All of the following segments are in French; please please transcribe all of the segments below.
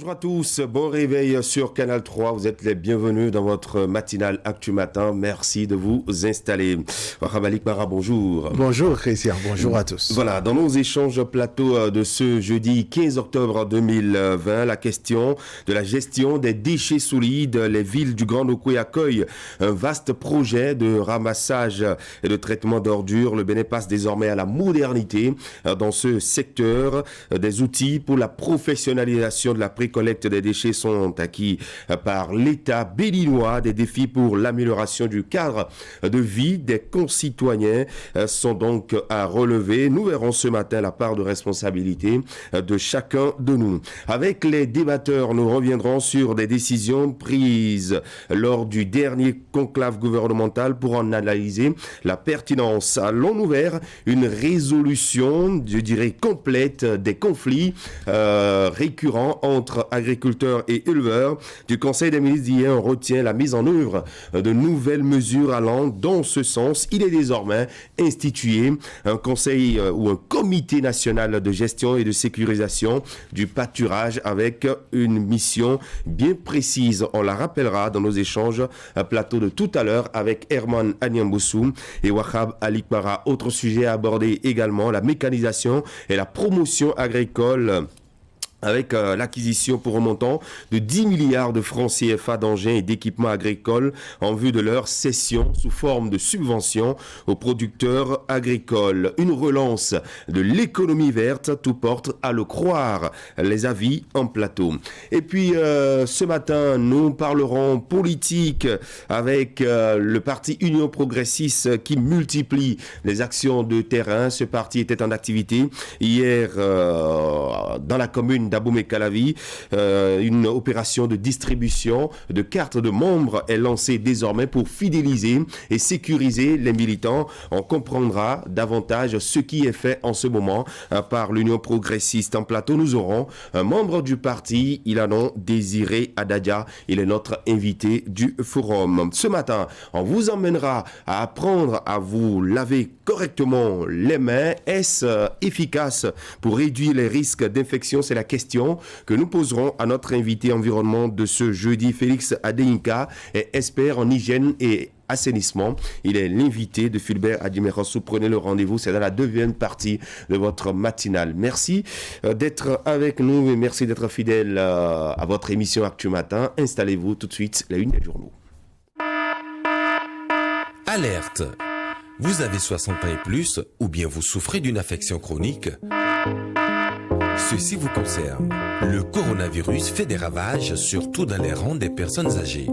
Bonjour à tous, bon réveil sur Canal 3. Vous êtes les bienvenus dans votre matinale Actu Matin. Merci de vous installer. Wahab Alikbara, bonjour. Bonjour Christian, bonjour à tous. Voilà, dans nos échanges plateau de ce jeudi 15 octobre 2020, la question de la gestion des déchets solides. Les villes du Grand Okoye accueillent un vaste projet de ramassage et de traitement d'ordures. Le Bénin passe désormais à la modernité dans ce secteur. Des outils pour la professionnalisation de la précollecte des déchets sont acquis par l'État béninois. Des défis pour l'amélioration du cadre de vie des concitoyens sont donc à relever. Nous verrons ce matin la part de responsabilité de chacun de nous. Avec les débatteurs, nous reviendrons sur des décisions prises lors du dernier conclave gouvernemental pour en analyser la pertinence. Allons-nous vers une résolution, je dirais, complète des conflits récurrents entre agriculteurs et éleveurs? Du Conseil des ministres d'hier, on retient la mise en œuvre de nouvelles mesures allant dans ce sens. Il est désormais institué un conseil ou un comité national de gestion et de sécurisation du pâturage avec une mission bien précise. On la rappellera dans nos échanges plateau de tout à l'heure avec Herman Anyamboussou et Wahab Alikbara. Autre sujet à aborder également, la mécanisation et la promotion agricole, avec l'acquisition pour un montant de 10 milliards de francs CFA d'engins et d'équipements agricoles en vue de leur cession sous forme de subventions aux producteurs agricoles. Une relance de l'économie verte, tout porte à le croire. Les avis en plateau. Et puis ce matin, nous parlerons politique avec le parti Union Progressiste qui multiplie les actions de terrain. Ce parti était en activité hier dans la commune d'Abomey-Calavi. Une opération de distribution de cartes de membres est lancée désormais pour fidéliser et sécuriser les militants. On comprendra davantage ce qui est fait en ce moment par l'Union Progressiste. En plateau, nous aurons un membre du parti, il a nom Désiré Adadia. Il est notre invité du forum. Ce matin, on vous emmènera à apprendre à vous laver correctement les mains. Est-ce efficace pour réduire les risques d'infection? C'est la question que nous poserons à notre invité environnement de ce jeudi. Félix Adeyinka est expert en hygiène et assainissement. Il est l'invité de Fulbert Adimerossou. Prenez le rendez-vous, c'est dans la deuxième partie de votre matinale. Merci d'être avec nous et merci d'être fidèle à votre émission Actu Matin. Installez-vous tout de suite, la une des journaux. Alerte! Vous avez 60 ans et plus ou bien vous souffrez d'une affection chronique? Ceci vous concerne. Le coronavirus fait des ravages, surtout dans les rangs des personnes âgées.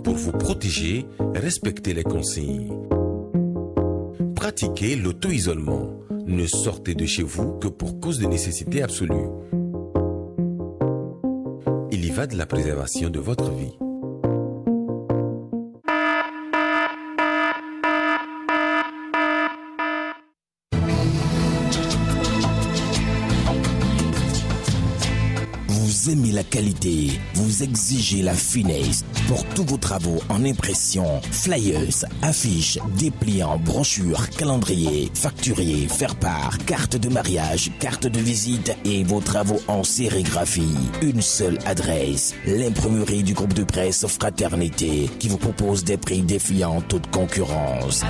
Pour vous protéger, respectez les consignes. Pratiquez l'auto-isolement. Ne sortez de chez vous que pour cause de nécessité absolue. Il y va de la préservation de votre vie. Vous aimez la qualité, vous exigez la finesse. Pour tous vos travaux en impression, flyers, affiches, dépliants, brochures, calendriers, facturiers, faire-part, carte de mariage, carte de visite et vos travaux en sérigraphie. Une seule adresse, l'imprimerie du groupe de presse Fraternité qui vous propose des prix défiant toute concurrence.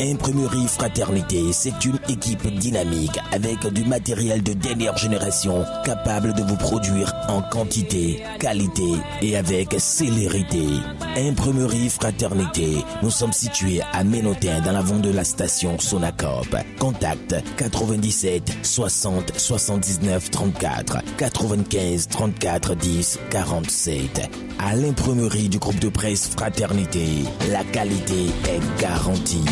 Imprimerie Fraternité, c'est une équipe dynamique avec du matériel de dernière génération capable de vous produire en quantité, qualité et avec célérité. Imprimerie Fraternité, nous sommes situés à Ménotin dans l'avant de la station Sonacop. Contact 97 60 79 34 95 34 10 47. À l'imprimerie du groupe de presse Fraternité, la qualité est garantie.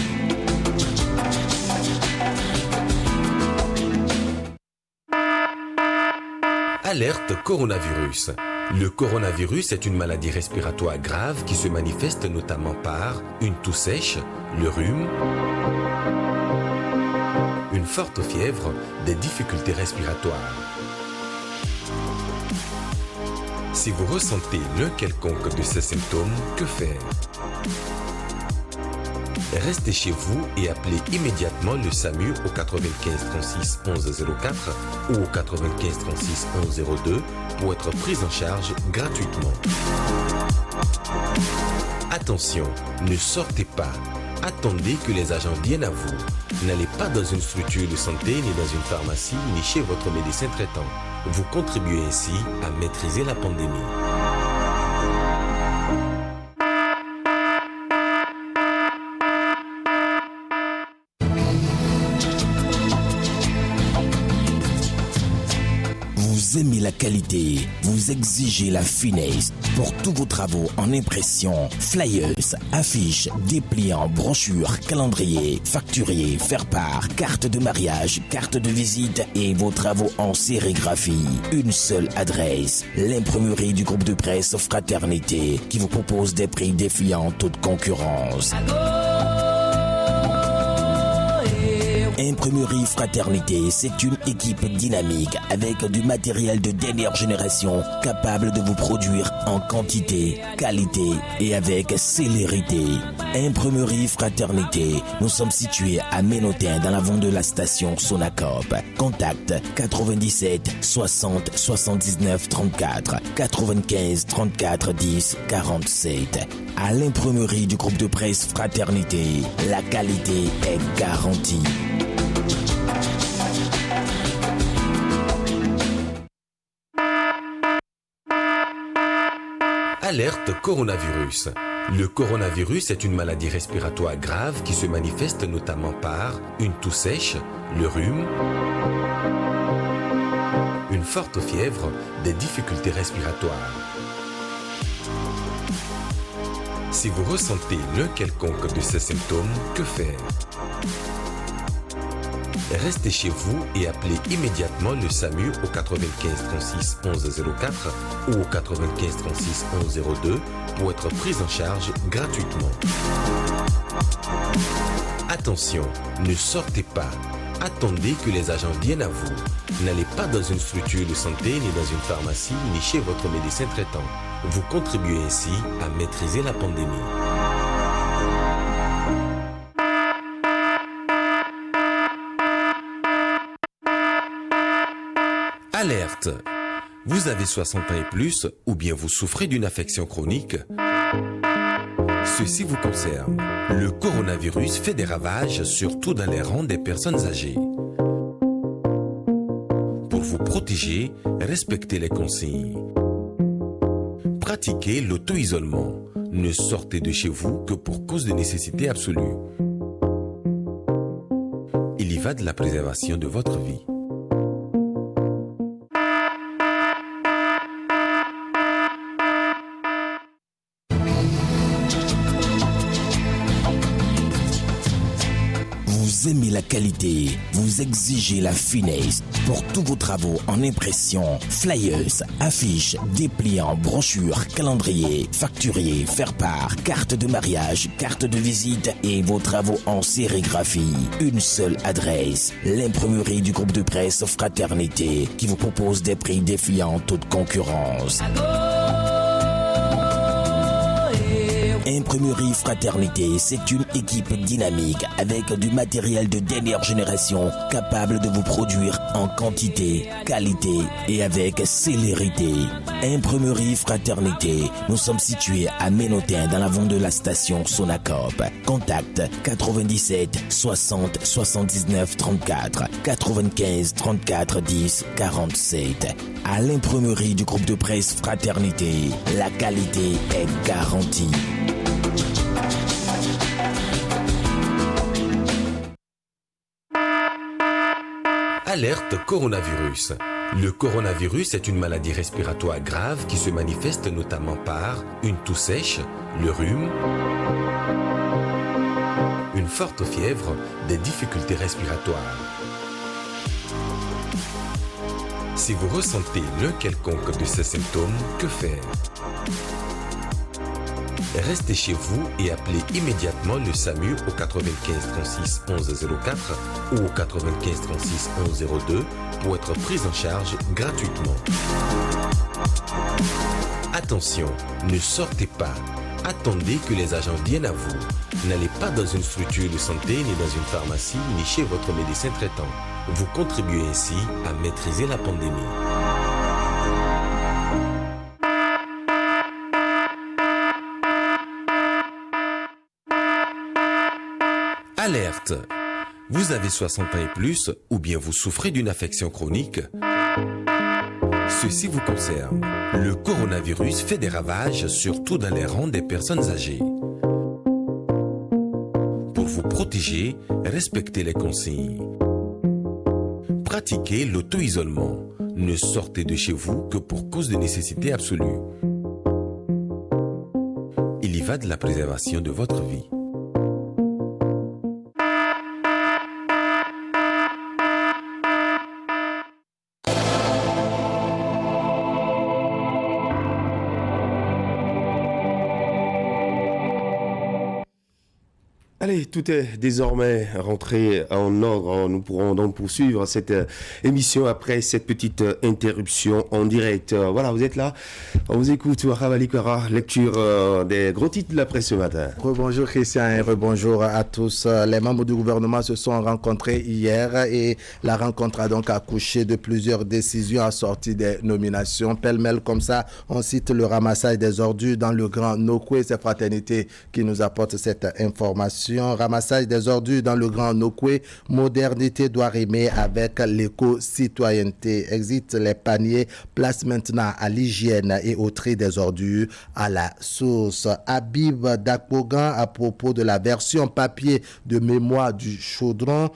Alerte coronavirus. Le coronavirus est une maladie respiratoire grave qui se manifeste notamment par une toux sèche, le rhume, une forte fièvre, des difficultés respiratoires. Si vous ressentez l'un quelconque de ces symptômes, que faire? Restez chez vous et appelez immédiatement le SAMU au 95 36 11 04 ou au 95 36 11 02 pour être pris en charge gratuitement. Attention, ne sortez pas. Attendez que les agents viennent à vous. N'allez pas dans une structure de santé, ni dans une pharmacie, ni chez votre médecin traitant. Vous contribuez ainsi à maîtriser la pandémie. Vous aimez la qualité, vous exigez la finesse. Pour tous vos travaux en impression, flyers, affiches, dépliants, brochures, calendriers, facturiers, faire-part, carte de mariage, carte de visite et vos travaux en sérigraphie. Une seule adresse, l'imprimerie du groupe de presse Fraternité qui vous propose des prix défiant toute concurrence. Imprimerie Fraternité, c'est une équipe dynamique avec du matériel de dernière génération capable de vous produire en quantité, qualité et avec célérité. Imprimerie Fraternité, nous sommes situés à Ménotin dans l'avant de la station Sonacop. Contact 97 60 79 34 95 34 10 47. À l'imprimerie du groupe de presse Fraternité, la qualité est garantie. Alerte coronavirus. Le coronavirus est une maladie respiratoire grave qui se manifeste notamment par une toux sèche, le rhume, une forte fièvre, des difficultés respiratoires. Si vous ressentez l'un quelconque de ces symptômes, que faire? Restez chez vous et appelez immédiatement le SAMU au 95 36 11 04 ou au 95 36 11 02 pour être pris en charge gratuitement. Attention, ne sortez pas. Attendez que les agents viennent à vous. N'allez pas dans une structure de santé, ni dans une pharmacie, ni chez votre médecin traitant. Vous contribuez ainsi à maîtriser la pandémie. Alerte! Vous avez 60 ans et plus ou bien vous souffrez d'une affection chronique? Ceci vous concerne. Le coronavirus fait des ravages surtout dans les rangs des personnes âgées. Pour vous protéger, respectez les consignes. Pratiquez l'auto-isolement. Ne sortez de chez vous que pour cause de nécessité absolue. Il y va de la préservation de votre vie. Vous aimez la qualité, vous exigez la finesse. Pour tous vos travaux en impression, flyers, affiches, dépliants, brochures, calendriers, facturiers, faire-part, carte de mariage, carte de visite et vos travaux en sérigraphie. Une seule adresse, l'imprimerie du groupe de presse Fraternité qui vous propose des prix défiant toute concurrence. Imprimerie Fraternité, c'est une équipe dynamique avec du matériel de dernière génération capable de vous produire en quantité, qualité et avec célérité. Imprimerie Fraternité, nous sommes situés à Ménotin dans l'avant de la station Sonacop. Contact 97 60 79 34 95 34 10 47. À l'imprimerie du groupe de presse Fraternité, la qualité est garantie. Alerte coronavirus. Le coronavirus est une maladie respiratoire grave qui se manifeste notamment par une toux sèche, le rhume, une forte fièvre, des difficultés respiratoires. Si vous ressentez l'un quelconque de ces symptômes, que faire? Restez chez vous et appelez immédiatement le SAMU au 95 36 11 04 ou au 95 36 11 02 pour être pris en charge gratuitement. Attention, ne sortez pas. Attendez que les agents viennent à vous. N'allez pas dans une structure de santé, ni dans une pharmacie, ni chez votre médecin traitant. Vous contribuez ainsi à maîtriser la pandémie. Alerte! Vous avez 60 ans et plus, ou bien vous souffrez d'une affection chronique? Ceci vous concerne. Le coronavirus fait des ravages, surtout dans les rangs des personnes âgées. Pour vous protéger, respectez les consignes. Pratiquez l'auto-isolement. Ne sortez de chez vous que pour cause de nécessité absolue. Il y va de la préservation de votre vie. Allez, tout est désormais rentré en ordre. Nous pourrons donc poursuivre cette émission après cette petite interruption en direct. Voilà, vous êtes là. On vous écoute. Rabalikara, lecture des gros titres de la presse ce matin. Rebonjour Christian et rebonjour à tous. Les membres du gouvernement se sont rencontrés hier et la rencontre a donc accouché de plusieurs décisions assorties des nominations. Pêle-mêle comme ça, on cite le ramassage des ordures dans le Grand Nokoué. C'est Fraternité qui nous apporte cette information. Ramassage des ordures dans le Grand Nokoué, modernité doit rimer avec l'éco-citoyenneté. Exit les paniers, place maintenant à l'hygiène et au tri des ordures à la source. Habib Dakpogan à propos de la version papier de mémoire du chaudron.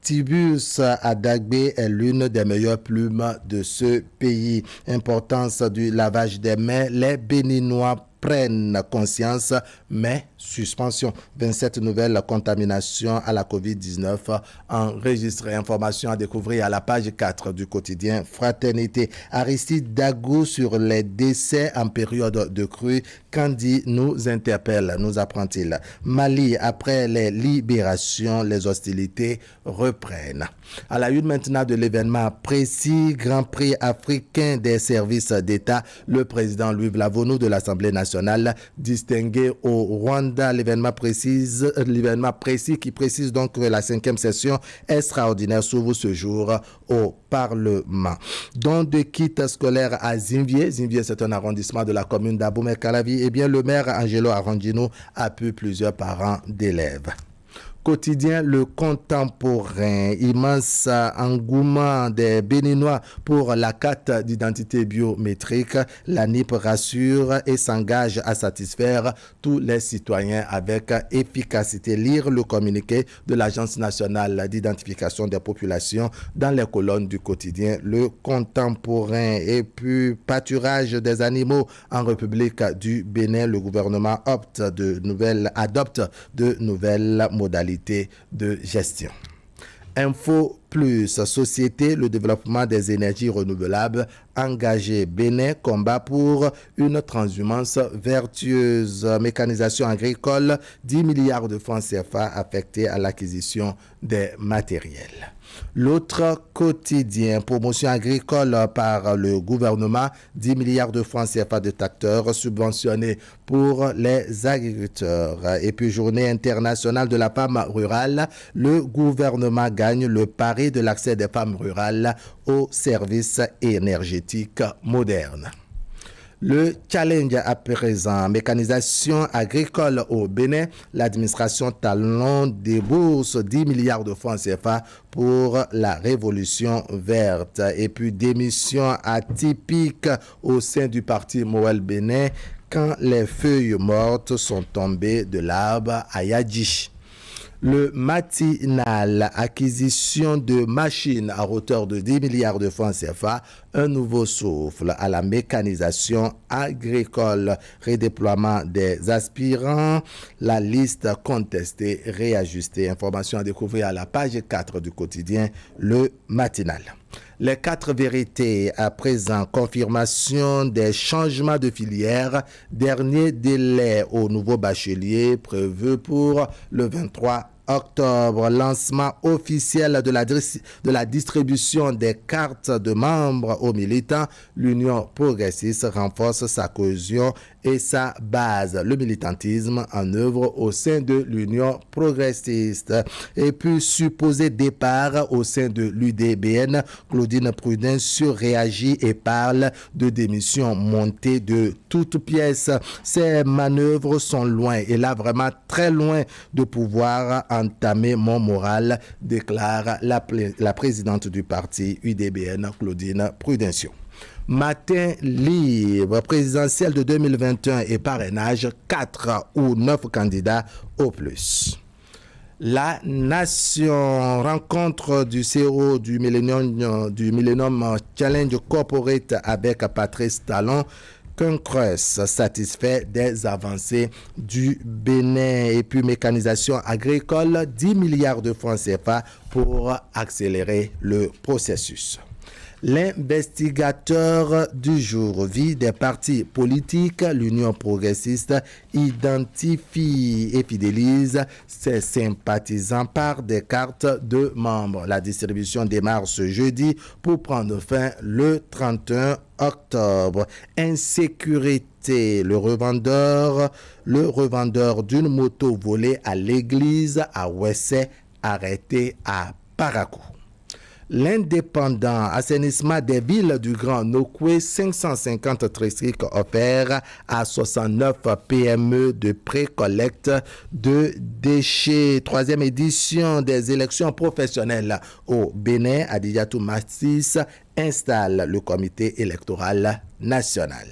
Tibus à Dagbé est l'une des meilleures plumes de ce pays. Importance du lavage des mains, les Béninois prennent conscience, mais suspension. 27 nouvelles contaminations à la COVID-19 enregistrées. Information à découvrir à la page 4 du quotidien Fraternité. Aristide Dago sur les décès en période de crue. Candy nous interpelle, nous apprend-il. Mali, après les libérations, les hostilités reprennent. À la une maintenant de l'événement précis, Grand Prix africain des services d'État, le président Louis Vlavonou de l'Assemblée nationale distingué au Rwanda. L'événement précis qui précise donc que la 5e session extraordinaire s'ouvre ce jour au Parlement. Don de kit scolaire à Zimvier. Zimvier, c'est un arrondissement de la commune d'Abomey-Calavi. Eh bien, le maire Angelo Arrangino a pu plusieurs parents d'élèves. Quotidien Le Contemporain, immense engouement des Béninois pour la carte d'identité biométrique. La NIP rassure et s'engage à satisfaire tous les citoyens avec efficacité. Lire le communiqué de l'Agence nationale d'identification des populations dans les colonnes du quotidien Le Contemporain. Et puis, pâturage des animaux en République du Bénin. Le gouvernement adopte de nouvelles modalités de gestion. Info Plus, société, le développement des énergies renouvelables, engagé Bénin, combat pour une transhumance vertueuse. Mécanisation agricole, 10 milliards de francs CFA affectés à l'acquisition des matériels. L'autre quotidien, promotion agricole par le gouvernement, 10 milliards de francs CFA de tracteurs subventionnés pour les agriculteurs. Et puis journée internationale de la femme rurale, le gouvernement gagne le pari de l'accès des femmes rurales aux services énergétiques modernes. Le challenge à présent, mécanisation agricole au Bénin, l'administration Talon débourse 10 milliards de francs CFA pour la révolution verte. Et puis démission atypique au sein du parti Moël Bénin quand les feuilles mortes sont tombées de l'arbre à Yadji. Le matinal, acquisition de machines à hauteur de 10 milliards de francs CFA, un nouveau souffle à la mécanisation agricole, redéploiement des aspirants, la liste contestée, réajustée. Information à découvrir à la page 4 du quotidien Le Matinal. Les 4 vérités à présent, confirmation des changements de filière, dernier délai au nouveau bachelier prévu pour le 23 octobre. Lancement officiel de la distribution des cartes de membres aux militants. L'Union progressiste renforce sa cohésion et sa base. Le militantisme en œuvre au sein de l'Union progressiste. Et puis, supposé départ au sein de l'UDBN, Claudine Prudence surréagit et parle de démission montée de toutes pièces. Ces manœuvres sont loin, et là vraiment très loin de pouvoir entamer mon moral, déclare la présidente du parti UDBN, Claudine Prudencio. Matin libre, présidentiel de 2021 et parrainage, 4 ou 9 candidats au plus. La nation, rencontre du CEO du Millennium Challenge Corporate avec Patrice Talon. Concrès satisfait des avancées du Bénin. Et puis mécanisation agricole, 10 milliards de francs CFA pour accélérer le processus. L'investigateur du jour vit des partis politiques. L'Union progressiste identifie et fidélise ses sympathisants par des cartes de membres. La distribution démarre ce jeudi pour prendre fin le 31 octobre. Insécurité. Le revendeur d'une moto volée à l'église à Ouessé, arrêté à Parakou. L'indépendant, assainissement des villes du Grand Nokoué, 550 tricycles offerts à 69 PME de pré-collecte de déchets. 3e édition des élections professionnelles au Bénin. Adijatou Massis installe le comité électoral national.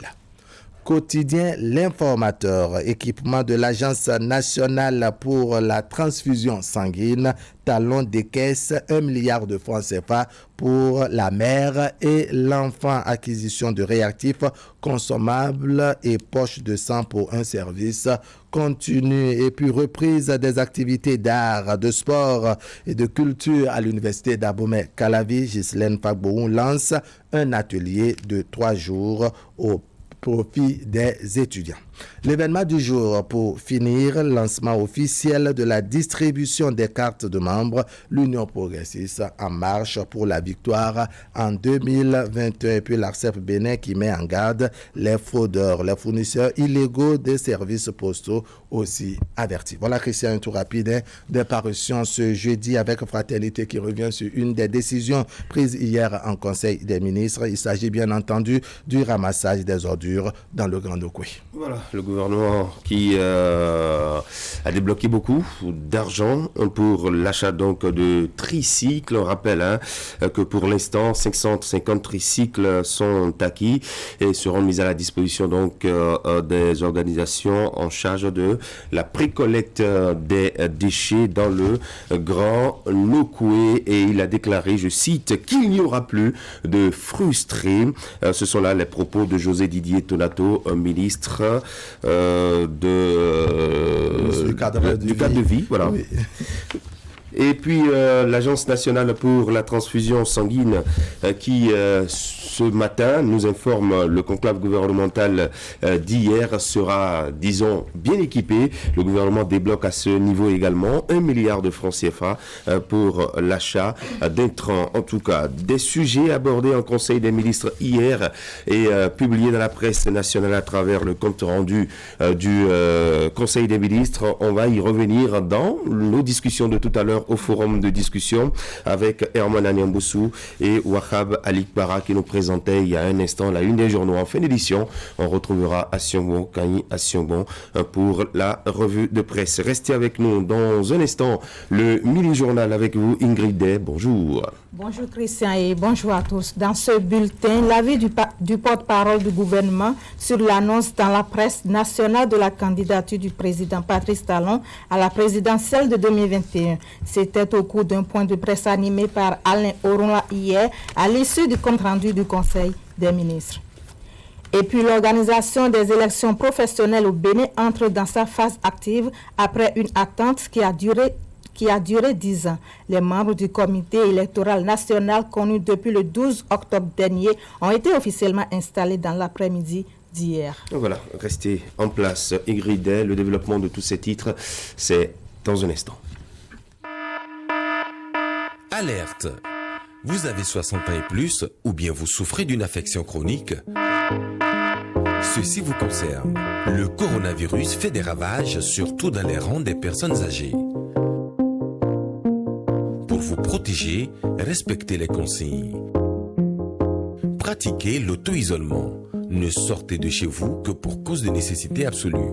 Quotidien L'Informateur, équipement de l'Agence nationale pour la transfusion sanguine, talon des caisses, 1 milliard de francs CFA pour la mère et l'enfant, acquisition de réactifs consommables et poches de sang pour un service continu. Et puis reprise des activités d'art, de sport et de culture à l'université d'Abomey-Calavi. Ghislaine Fagbou lance un atelier de 3 jours au profit des étudiants. L'événement du jour, pour finir, lancement officiel de la distribution des cartes de membres, l'Union progressiste en marche pour la victoire en 2021. Et puis l'ARCEP Bénin qui met en garde les fraudeurs, les fournisseurs illégaux des services postaux aussi avertis. Voilà, Christian, un tour rapide des parutions ce jeudi avec Fraternité qui revient sur une des décisions prises hier en Conseil des ministres. Il s'agit bien entendu du ramassage des ordures dans le Grand Nokoué. Voilà, le gouvernement qui a débloqué beaucoup d'argent pour l'achat donc de tricycles. On rappelle que pour l'instant 550 tricycles sont acquis et seront mis à la disposition donc des organisations en charge de la précollecte des déchets dans le Grand Nokoué. Et il a déclaré, je cite, qu'il n'y aura plus de frustrés. Ce sont là les propos de José Didier Tonato, ministre du cadre de vie. Voilà. Oui. Et puis l'Agence nationale pour la transfusion sanguine qui ce matin nous informe le conclave gouvernemental d'hier sera, disons, bien équipé. Le gouvernement débloque à ce niveau également 1 milliard de francs CFA pour l'achat d'intrants. En tout cas, des sujets abordés en Conseil des ministres hier et publiés dans la presse nationale à travers le compte rendu du Conseil des ministres. On va y revenir dans nos discussions de tout à l'heure au forum de discussion avec Herman Anyamboussou et Wahab Alikbara qui nous présentait il y a un instant la une des journaux. En fin d'édition, on retrouvera Asiongbon, Kani Asiongbon pour la revue de presse. Restez avec nous dans un instant. Le mini-journal avec vous, Ingrid Day. Bonjour. Bonjour Christian et bonjour à tous. Dans ce bulletin, l'avis du porte-parole du gouvernement sur l'annonce dans la presse nationale de la candidature du président Patrice Talon à la présidentielle de 2021. C'était au cours d'un point de presse animé par Alain Oronla hier à l'issue du compte-rendu du Conseil des ministres. Et puis l'organisation des élections professionnelles au Bénin entre dans sa phase active après une attente qui a duré 10 ans. Les membres du comité électoral national connu depuis le 12 octobre dernier ont été officiellement installés dans l'après-midi d'hier. Voilà, restez en place. Ingrid, le développement de tous ces titres, c'est dans un instant. Alerte! Vous avez 60 ans et plus ou bien vous souffrez d'une affection chronique? Ceci vous concerne. Le coronavirus fait des ravages, surtout dans les rangs des personnes âgées. Pour vous protéger, respectez les consignes. Pratiquez l'auto-isolement. Ne sortez de chez vous que pour cause de nécessité absolue.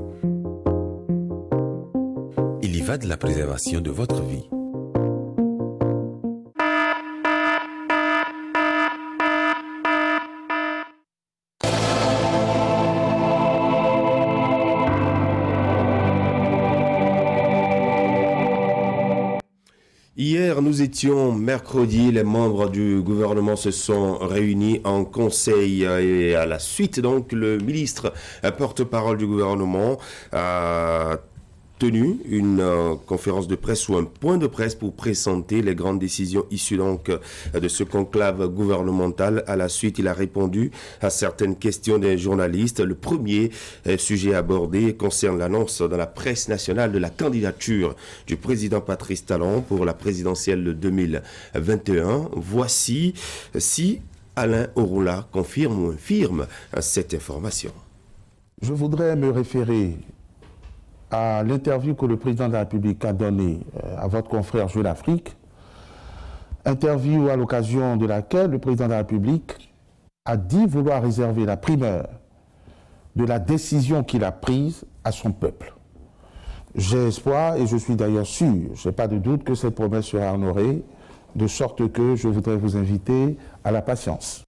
Il y va de la préservation de votre vie. Hier, nous étions mercredi, les membres du gouvernement se sont réunis en conseil et à la suite, donc, le ministre porte-parole du gouvernement a tenu une conférence de presse ou un point de presse pour présenter les grandes décisions issues donc de ce conclave gouvernemental. À la suite, il a répondu à certaines questions des journalistes. Le premier sujet abordé concerne l'annonce dans la presse nationale de la candidature du président Patrice Talon pour la présidentielle de 2021. Voici si Alain Orula confirme ou infirme cette information. Je voudrais me référer à l'interview que le président de la République a donnée à votre confrère Jeune Afrique, interview à l'occasion de laquelle le président de la République a dit vouloir réserver la primeur de la décision qu'il a prise à son peuple. J'ai espoir, et je suis d'ailleurs sûr, je n'ai pas de doute que cette promesse sera honorée, de sorte que je voudrais vous inviter à la patience.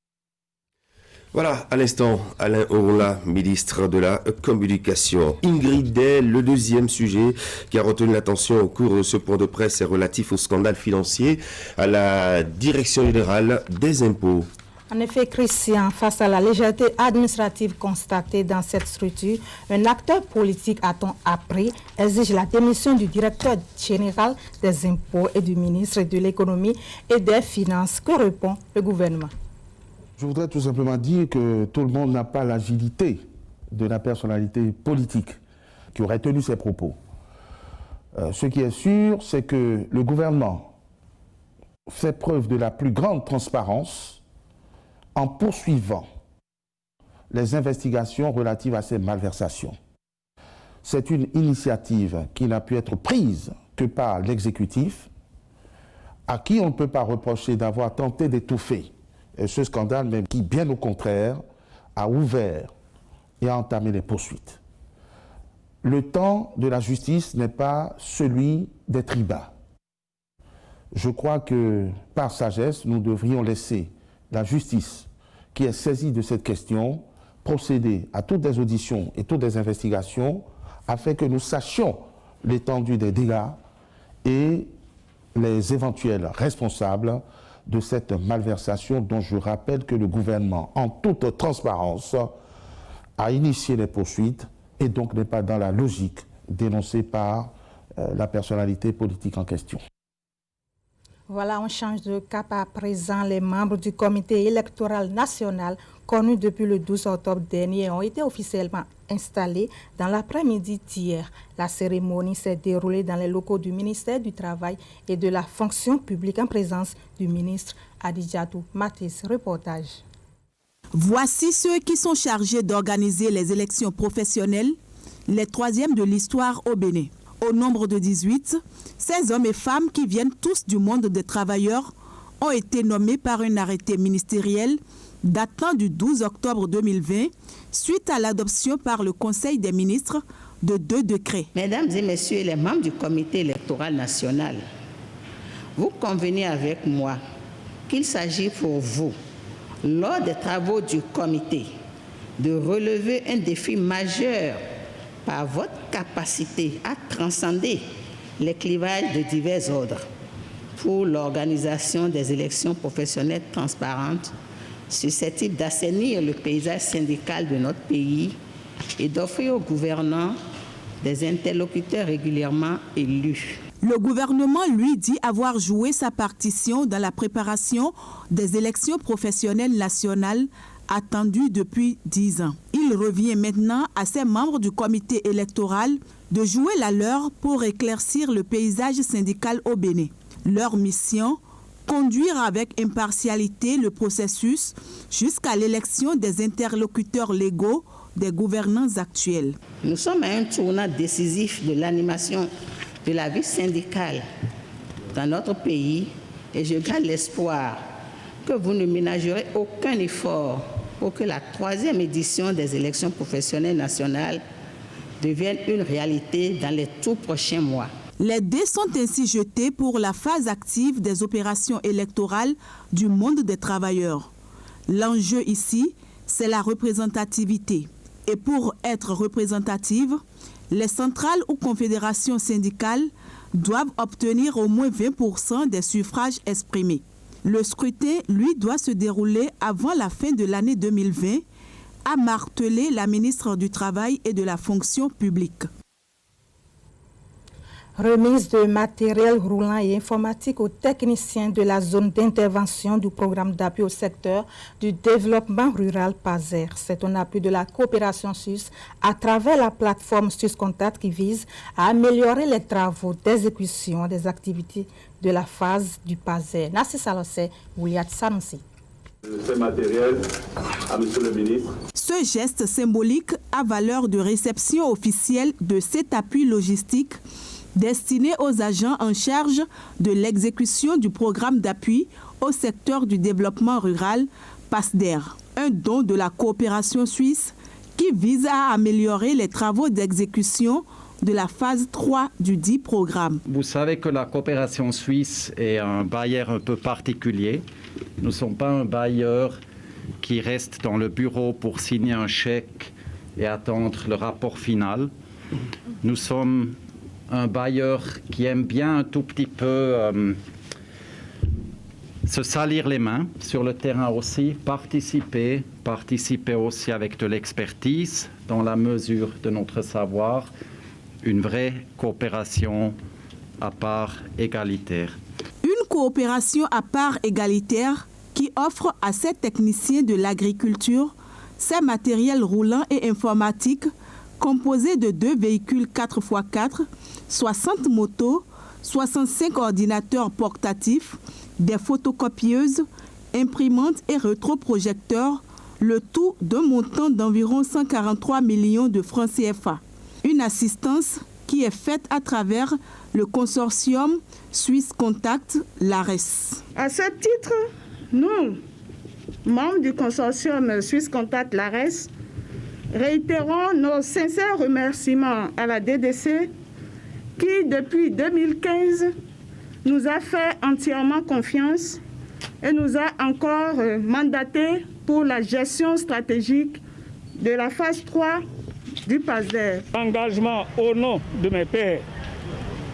Voilà, à l'instant, Alain Orula, ministre de la Communication. Ingrid Day, le deuxième sujet qui a retenu l'attention au cours de ce point de presse est relatif au scandale financier à la Direction générale des impôts. En effet, Christian, face à la légèreté administrative constatée dans cette structure, un acteur politique, a-t-on appris, exige la démission du directeur général des impôts et du ministre de l'économie et des finances. Que répond le gouvernement? Je voudrais tout simplement dire que tout le monde n'a pas l'agilité de la personnalité politique qui aurait tenu ces propos. Ce qui est sûr, c'est que le gouvernement fait preuve de la plus grande transparence en poursuivant les investigations relatives à ces malversations. C'est une initiative qui n'a pu être prise que par l'exécutif, à qui on ne peut pas reprocher d'avoir tenté d'étouffer ce scandale, mais qui, bien au contraire, a ouvert et a entamé les poursuites. Le temps de la justice n'est pas celui des tribuns. Je crois que, par sagesse, nous devrions laisser la justice, qui est saisie de cette question, procéder à toutes les auditions et toutes les investigations, afin que nous sachions l'étendue des dégâts et les éventuels responsables de cette malversation dont je rappelle que le gouvernement, en toute transparence, a initié les poursuites et donc n'est pas dans la logique dénoncée par la personnalité politique en question. Voilà, on change de cap à présent. Les membres du comité électoral national, connus depuis le 12 octobre dernier, ont été officiellement installés dans l'après-midi d'hier. La cérémonie s'est déroulée dans les locaux du ministère du Travail et de la Fonction publique en présence du ministre Adidjatou Matisse. Reportage. Voici ceux qui sont chargés d'organiser les élections professionnelles, les troisièmes de l'histoire au Bénin. Au nombre de 18, ces hommes et femmes qui viennent tous du monde des travailleurs ont été nommés par un arrêté ministériel datant du 12 octobre 2020 suite à l'adoption par le Conseil des ministres de 2 décrets. Mesdames et messieurs les membres du comité électoral national, vous convenez avec moi qu'il s'agit pour vous, lors des travaux du comité, de relever un défi majeur par votre capacité à transcender les clivages de divers ordres pour l'organisation des élections professionnelles transparentes, susceptibles d'assainir le paysage syndical de notre pays et d'offrir aux gouvernants des interlocuteurs régulièrement élus. Le gouvernement, lui, dit avoir joué sa partition dans la préparation des élections professionnelles nationales attendues depuis 10 ans. Il revient maintenant à ses membres du comité électoral de jouer la leur pour éclaircir le paysage syndical au Bénin. Leur mission, conduire avec impartialité le processus jusqu'à l'élection des interlocuteurs légaux des gouvernants actuels. Nous sommes à un tournant décisif de l'animation de la vie syndicale dans notre pays et je garde l'espoir que vous ne ménagerez aucun effort pour que la 3e édition des élections professionnelles nationales devienne une réalité dans les tout prochains mois. Les dés sont ainsi jetés pour la phase active des opérations électorales du monde des travailleurs. L'enjeu ici, c'est la représentativité. Et pour être représentative, les centrales ou confédérations syndicales doivent obtenir au moins 20% des suffrages exprimés. Le scrutin, lui, doit se dérouler avant la fin de l'année 2020, a martelé la ministre du Travail et de la Fonction publique. Remise de matériel roulant et informatique aux techniciens de la zone d'intervention du programme d'appui au secteur du développement rural PASER. C'est un appui de la coopération suisse à travers la plateforme Suisse Contact qui vise à améliorer les travaux d'exécution des activités de la phase du PASER. Nassi Salosé, William Sanoussi. Ce matériel à Monsieur le ministre. Ce geste symbolique a valeur de réception officielle de cet appui logistique destiné aux agents en charge de l'exécution du programme d'appui au secteur du développement rural PASDER, un don de la coopération suisse qui vise à améliorer les travaux d'exécution de la phase 3 du dit programme. Vous savez que la coopération suisse est un bailleur un peu particulier. Nous ne sommes pas un bailleur qui reste dans le bureau pour signer un chèque et attendre le rapport final. Nous sommes un bailleur qui aime bien un tout petit peu se salir les mains sur le terrain aussi, participer aussi avec de l'expertise dans la mesure de notre savoir, une vraie coopération à part égalitaire. Une coopération à part égalitaire qui offre à ces techniciens de l'agriculture ces matériels roulants et informatiques composés de 2 véhicules 4x4, 60 motos, 65 ordinateurs portatifs, des photocopieuses, imprimantes et rétroprojecteurs, le tout d'un montant d'environ 143 millions de francs CFA. Une assistance qui est faite à travers le consortium Suisse Contact, l'ARES. À ce titre, nous, membres du consortium Suisse Contact, l'ARES, réitérons nos sincères remerciements à la DDC qui, depuis 2015, nous a fait entièrement confiance et nous a encore mandaté pour la gestion stratégique de la phase 3 du PASER. Engagement au nom de mes pairs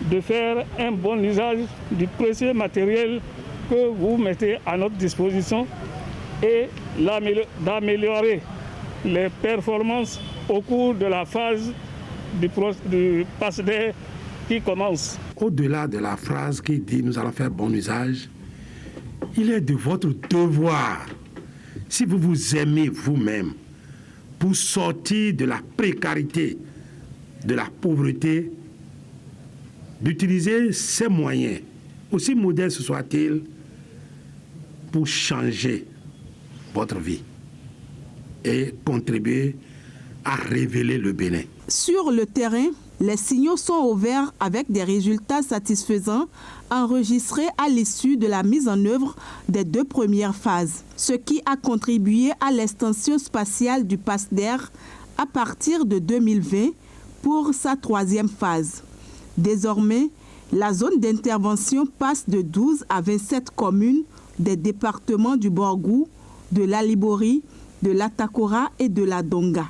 de faire un bon usage du précieux matériel que vous mettez à notre disposition et d'améliorer les performances au cours de la phase du PASER qui commence. Au-delà de la phrase qui dit « nous allons faire bon usage », il est de votre devoir, si vous vous aimez vous-même, pour sortir de la précarité, de la pauvreté, d'utiliser ces moyens, aussi modestes soient-ils, pour changer votre vie et contribuer à révéler le Bénin. Sur le terrain, les signaux sont au vert avec des résultats satisfaisants enregistrés à l'issue de la mise en œuvre des 2 premières phases, ce qui a contribué à l'extension spatiale du PASDER à partir de 2020 pour sa 3e phase. Désormais, la zone d'intervention passe de 12 à 27 communes des départements du Borgou, de l'Alibori, de l'Atakora et de la Donga.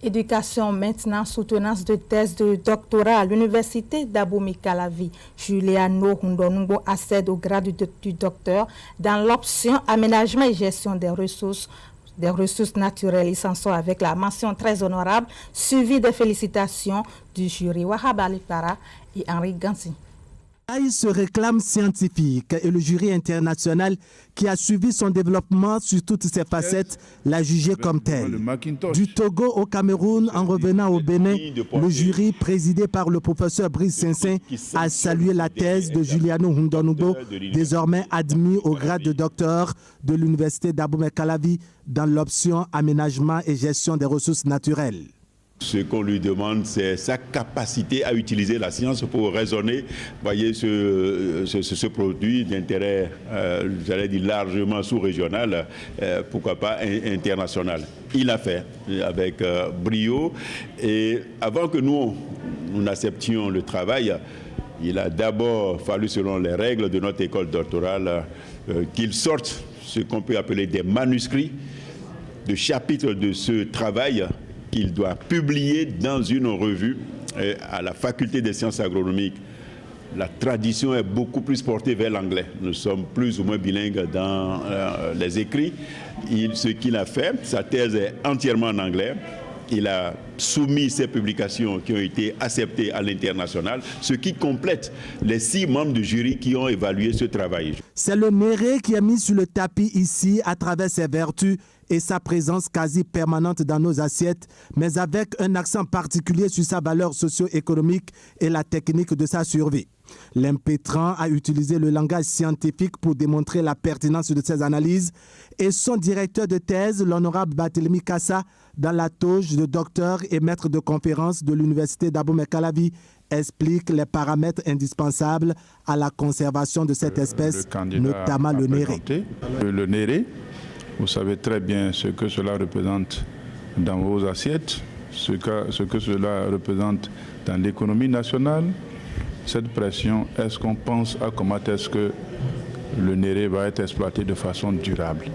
Éducation maintenant, soutenance de thèse de doctorat à l'université d'Abomey-Calavi. Juliano Hundonungo accède au grade du docteur dans l'option aménagement et gestion des ressources naturelles. Ils s'en sont avec la mention très honorable, suivie des félicitations du jury. Wahab Alitara et Henri Gansi. Il se réclame scientifique et le jury international qui a suivi son développement sur toutes ses facettes l'a jugé comme tel. Du Togo au Cameroun, en revenant au Bénin, le jury présidé par le professeur Brice Sensin a salué la thèse de Juliano Hundonugbo, désormais admis au grade de docteur de l'université d'Abomey-Calavi dans l'option aménagement et gestion des ressources naturelles. Ce qu'on lui demande, c'est sa capacité à utiliser la science pour raisonner, voyez, ce produit d'intérêt, j'allais dire largement sous-régional, pourquoi pas international. Il l'a fait avec brio, et avant que nous n'acceptions le travail, il a d'abord fallu, selon les règles de notre école doctorale, qu'il sorte ce qu'on peut appeler des manuscrits de chapitres de ce travail qu'il doit publier dans une revue à la faculté des sciences agronomiques. La tradition est beaucoup plus portée vers l'anglais. Nous sommes plus ou moins bilingues dans les écrits. Ce qu'il a fait, sa thèse est entièrement en anglais. Il a soumis ses publications qui ont été acceptées à l'international, ce qui complète les 6 membres du jury qui ont évalué ce travail. C'est le Néré qui est mis sur le tapis ici à travers ses vertus et sa présence quasi permanente dans nos assiettes, mais avec un accent particulier sur sa valeur socio-économique et la technique de sa survie. L'impétrant a utilisé le langage scientifique pour démontrer la pertinence de ses analyses et son directeur de thèse, l'honorable Barthélemy Kassa, dans la toge de docteur et maître de conférence de l'université d'Abomey-Calavi, explique les paramètres indispensables à la conservation de cette espèce, notamment le néré. Le néré, vous savez très bien ce que cela représente dans vos assiettes, ce que cela représente dans l'économie nationale. Cette pression, est-ce qu'on pense à comment est-ce que le néré va être exploité de façon durable?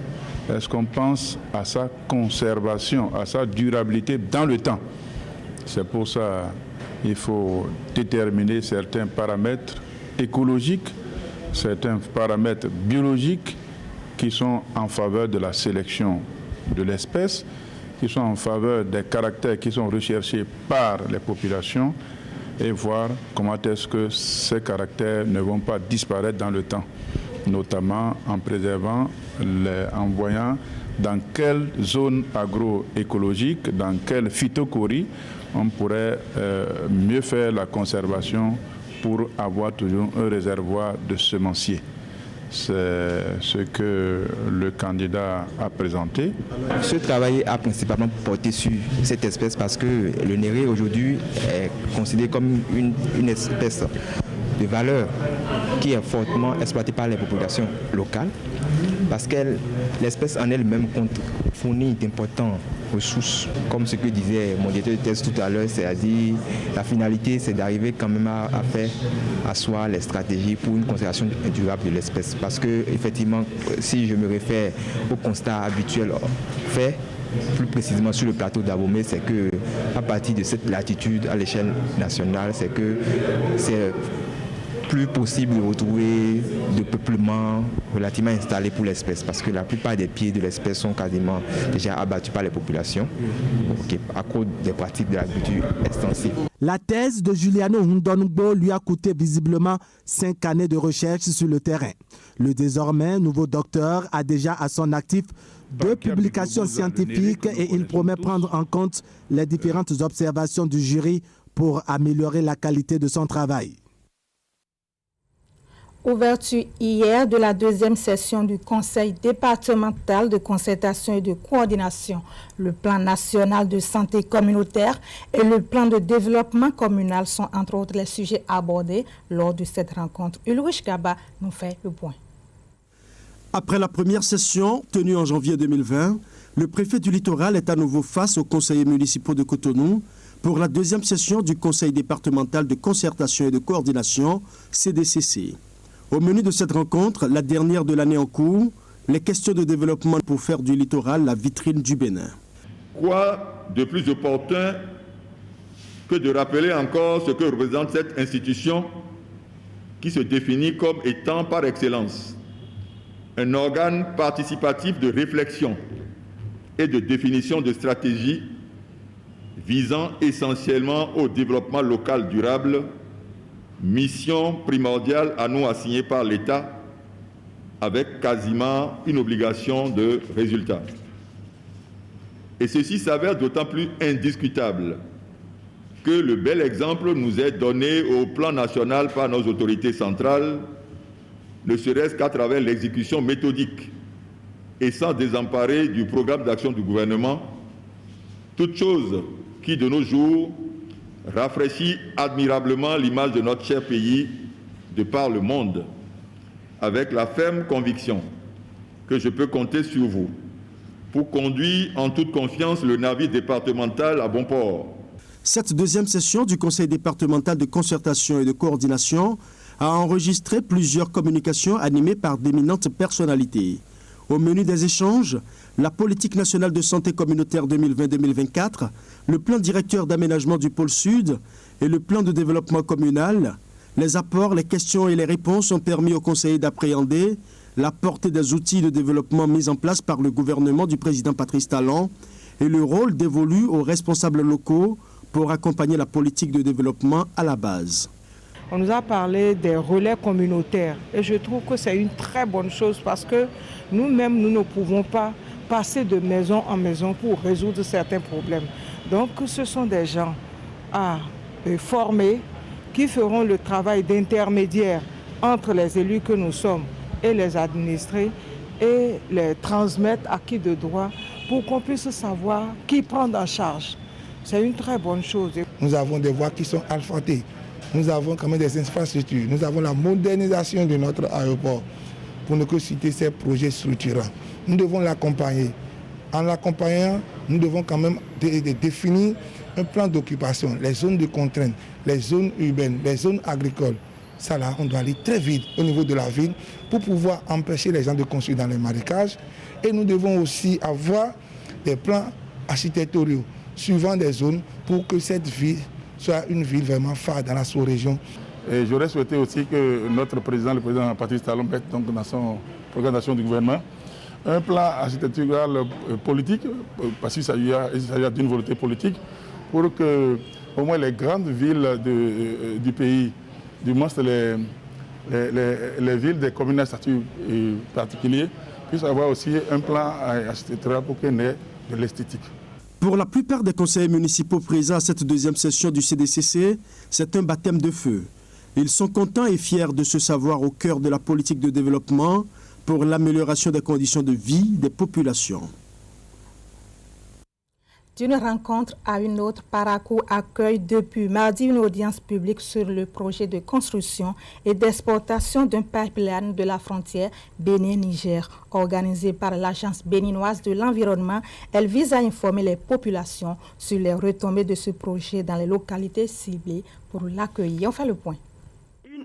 Est-ce qu'on pense à sa conservation, à sa durabilité dans le temps? C'est pour ça qu'il faut déterminer certains paramètres écologiques, certains paramètres biologiques qui sont en faveur de la sélection de l'espèce, qui sont en faveur des caractères qui sont recherchés par les populations et voir comment est-ce que ces caractères ne vont pas disparaître dans le temps, notamment en préservant, en voyant dans quelle zone agroécologique, dans quelle phytochorie on pourrait mieux faire la conservation pour avoir toujours un réservoir de semenciers. C'est ce que le candidat a présenté. Ce travail a principalement porté sur cette espèce parce que le néré aujourd'hui est considéré comme une espèce de valeur qui est fortement exploitée par les populations locales parce que l'espèce en elle-même fournit d'importantes ressources, comme ce que disait mon directeur de thèse tout à l'heure, c'est-à-dire la finalité c'est d'arriver quand même à faire asseoir les stratégies pour une conservation durable de l'espèce. Parce que effectivement, si je me réfère au constat habituel fait, plus précisément sur le plateau d'Abomey, c'est que à partir de cette latitude à l'échelle nationale, c'est que c'est plus possible de retrouver de peuplement relativement installé pour l'espèce parce que la plupart des pieds de l'espèce sont quasiment déjà abattus par les populations à cause des pratiques de l'agriculture extensive. La thèse de Juliano Hundonugbo lui a coûté visiblement 5 années de recherche sur le terrain. Le désormais nouveau docteur a déjà à son actif 2 publications scientifiques et il promet prendre en compte les différentes observations du jury pour améliorer la qualité de son travail. Ouverture hier de la 2e session du Conseil départemental de concertation et de coordination. Le plan national de santé communautaire et le plan de développement communal sont entre autres les sujets abordés lors de cette rencontre. Ulrich Gaba nous fait le point. Après la première session tenue en janvier 2020, le préfet du littoral est à nouveau face aux conseillers municipaux de Cotonou pour la 2e session du Conseil départemental de concertation et de coordination, CDCC. Au menu de cette rencontre, la dernière de l'année en cours, les questions de développement pour faire du littoral la vitrine du Bénin. Quoi de plus opportun que de rappeler encore ce que représente cette institution qui se définit comme étant par excellence un organe participatif de réflexion et de définition de stratégies visant essentiellement au développement local durable mission primordiale à nous assignée par l'État, avec quasiment une obligation de résultat. Et ceci s'avère d'autant plus indiscutable que le bel exemple nous est donné au plan national par nos autorités centrales, ne serait-ce qu'à travers l'exécution méthodique et sans désemparer du programme d'action du gouvernement, toute chose qui, de nos jours, rafraîchit admirablement l'image de notre cher pays de par le monde, avec la ferme conviction que je peux compter sur vous pour conduire en toute confiance le navire départemental à bon port. Cette deuxième session du Conseil départemental de concertation et de coordination a enregistré plusieurs communications animées par d'éminentes personnalités. Au menu des échanges, la politique nationale de santé communautaire 2020-2024, le plan directeur d'aménagement du pôle sud et le plan de développement communal. Les apports, les questions et les réponses ont permis aux conseillers d'appréhender la portée des outils de développement mis en place par le gouvernement du président Patrice Talon et le rôle dévolu aux responsables locaux pour accompagner la politique de développement à la base. On nous a parlé des relais communautaires et je trouve que c'est une très bonne chose parce que nous-mêmes, nous ne pouvons pas passer de maison en maison pour résoudre certains problèmes. Donc ce sont des gens à former qui feront le travail d'intermédiaire entre les élus que nous sommes et les administrés et les transmettre à qui de droit pour qu'on puisse savoir qui prendre en charge. C'est une très bonne chose. Nous avons des voies qui sont asphaltées. Nous avons quand même des infrastructures. Nous avons la modernisation de notre aéroport pour ne que citer ces projets structurants. Nous devons l'accompagner. En l'accompagnant, nous devons quand même définir un plan d'occupation, les zones de contrainte, les zones urbaines, les zones agricoles. Ça là, on doit aller très vite au niveau de la ville pour pouvoir empêcher les gens de construire dans les marécages. Et nous devons aussi avoir des plans architecturaux suivant des zones pour que cette ville soit une ville vraiment phare dans la sous-région. Et j'aurais souhaité aussi que notre président, le président Patrice Talon, mette donc dans son programme d'action du gouvernement un plan architectural politique, parce qu'il s'agit d'une volonté politique, pour que au moins les grandes villes du pays, du moins les villes des communes à statut particulier, puissent avoir aussi un plan architectural pour qu'il y ait de l'esthétique. Pour la plupart des conseillers municipaux présents à cette deuxième session du CDCC, c'est un baptême de feu. Ils sont contents et fiers de se savoir au cœur de la politique de développement pour l'amélioration des conditions de vie des populations. D'une rencontre à une autre, Parakou accueille depuis mardi une audience publique sur le projet de construction et d'exportation d'un pipeline de la frontière Bénin-Niger. Organisée par l'Agence béninoise de l'environnement, elle vise à informer les populations sur les retombées de ce projet dans les localités ciblées pour l'accueillir. On fait le point.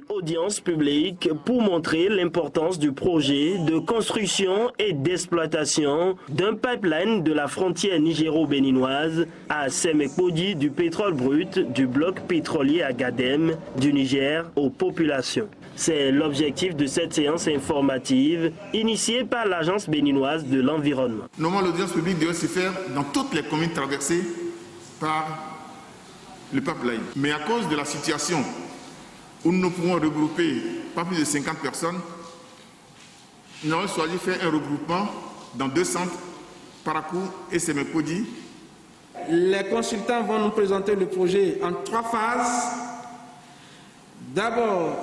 Audience publique pour montrer l'importance du projet de construction et d'exploitation d'un pipeline de la frontière nigéro-béninoise à Semekpodi du pétrole brut du bloc pétrolier Agadem du Niger aux populations. C'est l'objectif de cette séance informative initiée par l'Agence béninoise de l'environnement. Normalement, l'audience publique devrait se faire dans toutes les communes traversées par le pipeline. Mais à cause de la situation où nous pouvons regrouper pas plus de 50 personnes, nous avons choisi de faire un regroupement dans 2 centres, Parakou et Semekpodi. Les consultants vont nous présenter le projet en 3 phases. D'abord,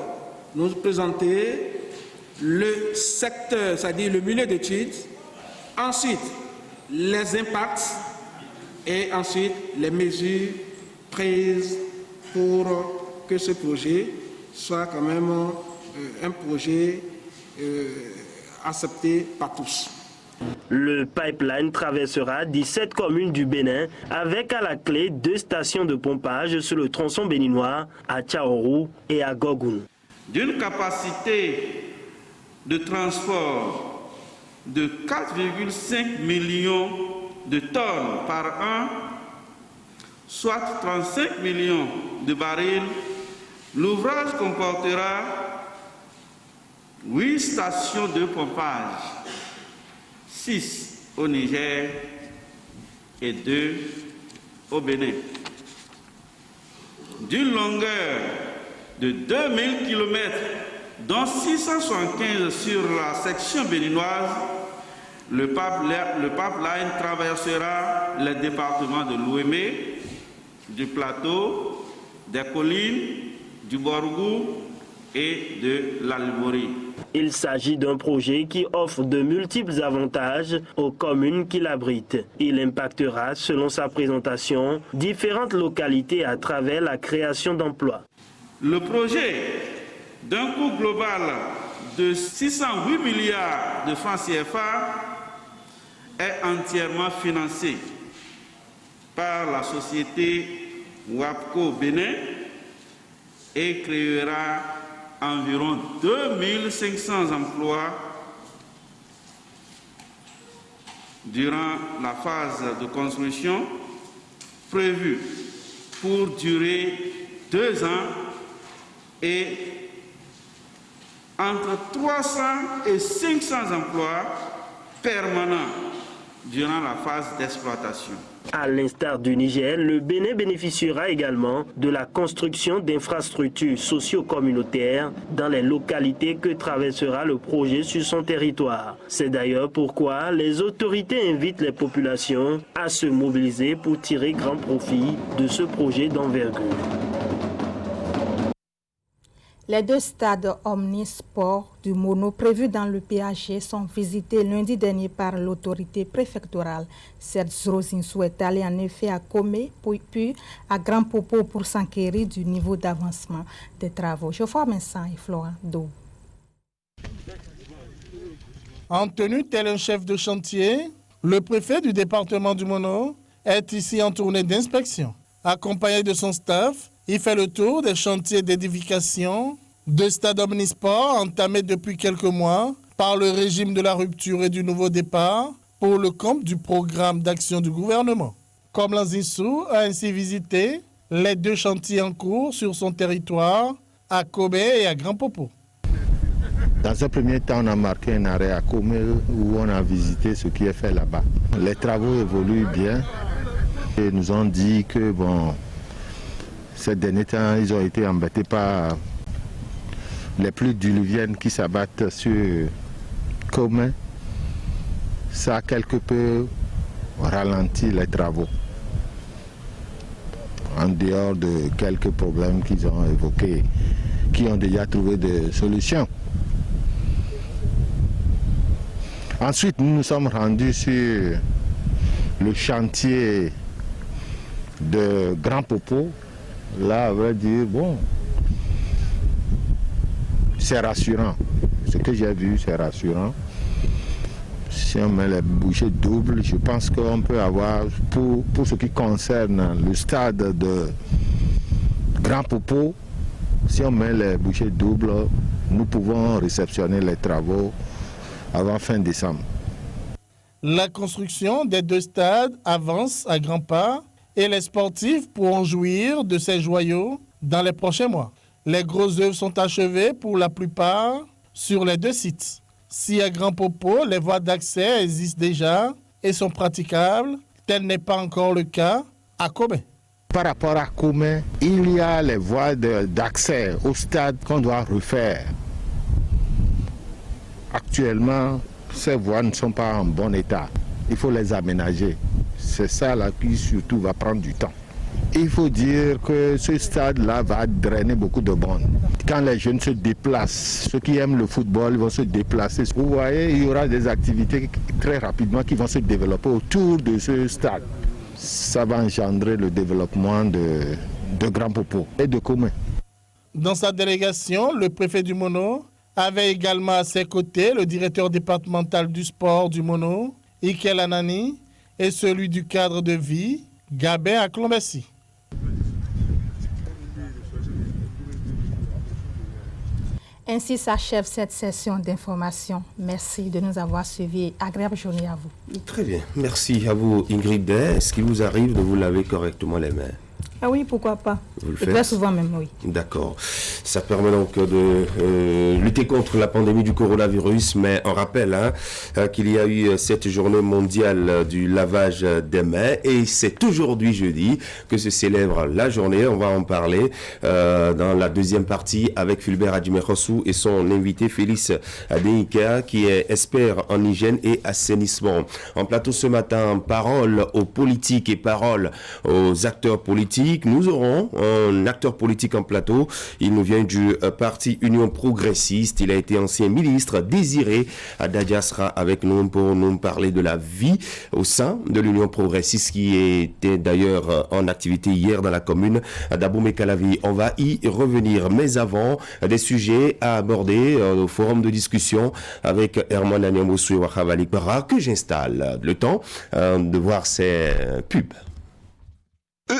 nous présenter le secteur, c'est-à-dire le milieu d'études. Ensuite, les impacts et ensuite les mesures prises pour que ce projet soit quand même un projet accepté par tous. Le pipeline traversera 17 communes du Bénin avec à la clé 2 stations de pompage sur le tronçon béninois à Tchaorou et à Gogoun. D'une capacité de transport de 4,5 millions de tonnes par an, soit 35 millions de barils, l'ouvrage comportera 8 stations de pompage, 6 au Niger et 2 au Bénin. D'une longueur de 2000 km, dont 675 sur la section béninoise, le pipeline traversera les départements de l'Ouémé, du Plateau, des Collines, du Borgou et de l'Albouri. Il s'agit d'un projet qui offre de multiples avantages aux communes qui l'abritent. Il impactera, selon sa présentation, différentes localités à travers la création d'emplois. Le projet, d'un coût global de 608 milliards de francs CFA, est entièrement financé par la société WAPCO Bénin et créera environ 2500 emplois durant la phase de construction prévue pour durer 2 ans et entre 300 et 500 emplois permanents durant la phase d'exploitation. À l'instar du Niger, le Bénin bénéficiera également de la construction d'infrastructures socio-communautaires dans les localités que traversera le projet sur son territoire. C'est d'ailleurs pourquoi les autorités invitent les populations à se mobiliser pour tirer grand profit de ce projet d'envergure. Les 2 stades omnisports du Mono prévus dans le PAG sont visités lundi dernier par l'autorité préfectorale. Serge Rozinsou est allé en effet à Comé, puis à Grand Popo pour s'enquérir du niveau d'avancement des travaux. Geoffroy Vincent et Florent Do. En tenue tel un chef de chantier, le préfet du département du Mono est ici en tournée d'inspection. Accompagné de son staff, il fait le tour des chantiers d'édification de stades omnisports entamés depuis quelques mois par le régime de la rupture et du nouveau départ pour le compte du programme d'action du gouvernement. Comme Lanzinsou a ainsi visité les 2 chantiers en cours sur son territoire, à Kobé et à Grand Popo. Dans un premier temps, on a marqué un arrêt à Kobé où on a visité ce qui est fait là-bas. Les travaux évoluent bien et nous ont dit que ces derniers temps, ils ont été embêtés par les pluies diluviennes qui s'abattent sur Comé. Ça a quelque peu ralenti les travaux. En dehors de quelques problèmes qu'ils ont évoqués, qui ont déjà trouvé des solutions. Ensuite, nous nous sommes rendus sur le chantier de Grand Popo. Là, à vrai dire, c'est rassurant. Ce que j'ai vu, c'est rassurant. Si on met les bouchées doubles, je pense qu'on peut avoir, pour ce qui concerne le stade de Grand Popo, si on met les bouchées doubles, nous pouvons réceptionner les travaux avant fin décembre. La construction des 2 stades avance à grands pas et les sportifs pourront jouir de ces joyaux dans les prochains mois. Les grosses œuvres sont achevées pour la plupart sur les 2 sites. Si à Grand Popo, les voies d'accès existent déjà et sont praticables, tel n'est pas encore le cas à Kobé. Par rapport à Kobé, il y a les voies d'accès au stade qu'on doit refaire. Actuellement, ces voies ne sont pas en bon état. Il faut les aménager. C'est ça là qui surtout va prendre du temps. Il faut dire que ce stade-là va drainer beaucoup de monde. Quand les jeunes se déplacent, ceux qui aiment le football vont se déplacer. Vous voyez, il y aura des activités très rapidement qui vont se développer autour de ce stade. Ça va engendrer le développement de Grand Popo et de Comé. Dans sa délégation, le préfet du Mono avait également à ses côtés le directeur départemental du sport du Mono, Ikel Anani, et celui du cadre de vie, Gabin Aklombessi. Ainsi s'achève cette session d'information. Merci de nous avoir suivis. Agréable journée à vous. Très bien. Merci à vous, Ingrid. Est-ce qu'il vous arrive de vous laver correctement les mains? Ah oui, pourquoi pas. Vous le Et faites? très souvent même, oui. D'accord. Ça permet donc de lutter contre la pandémie du coronavirus, mais on rappelle qu'il y a eu cette journée mondiale du lavage des mains et c'est aujourd'hui jeudi que se célèbre la journée. On va en parler dans la deuxième partie avec Fulbert Adjimerossou et son invité Félix Adéika qui est expert en hygiène et assainissement. En plateau ce matin, parole aux politiques et parole aux acteurs politiques. Nous aurons un acteur politique en plateau. Il nous vient du parti Union Progressiste. Il a été ancien ministre. Désiré Adadia sera avec nous pour nous parler de la vie au sein de l'Union Progressiste qui était d'ailleurs en activité hier dans la commune d'Abomey-Calavi. On va y revenir. Mais avant, des sujets à aborder au forum de discussion avec Herman Anyamosou et Wakhavali Para que j'installe. Le temps de voir ces pubs.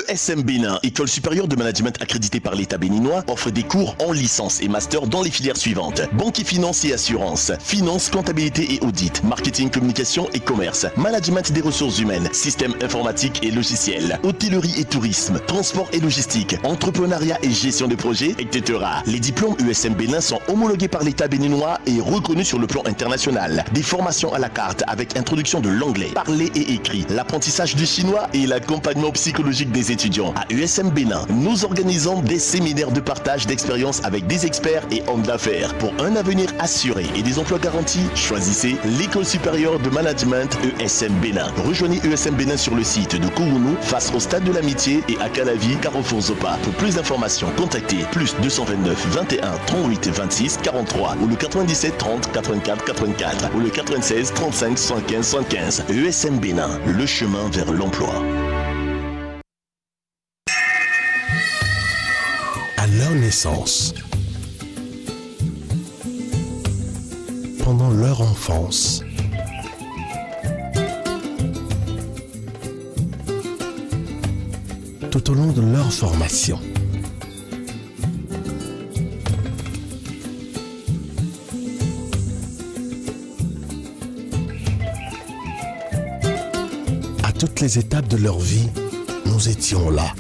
ESM Bénin, École supérieure de management accréditée par l'État béninois, offre des cours en licence et master dans les filières suivantes: banque et finance et assurance, finance, comptabilité et audit, marketing, communication et commerce, management des ressources humaines, système informatique et logiciel, hôtellerie et tourisme, transport et logistique, entrepreneuriat et gestion de projets, etc. Les diplômes ESM Bénin sont homologués par l'État béninois et reconnus sur le plan international. Des formations à la carte avec introduction de l'anglais, parlé et écrit, l'apprentissage du chinois et l'accompagnement psychologique des étudiants. À ESM Bénin, nous organisons des séminaires de partage d'expériences avec des experts et hommes d'affaires. Pour un avenir assuré et des emplois garantis, choisissez l'École supérieure de management ESM Bénin. Rejoignez ESM Bénin sur le site de Kourounou, face au stade de l'Amitié et à Calavi, Carrefour Zopa. Pour plus d'informations, contactez plus 229 21 38 26 43 ou le 97 30 84 84 ou le 96 35 75 75. ESM Bénin, le chemin vers l'emploi. À leur naissance, pendant leur enfance, tout au long de leur formation, à toutes les étapes de leur vie, nous étions là.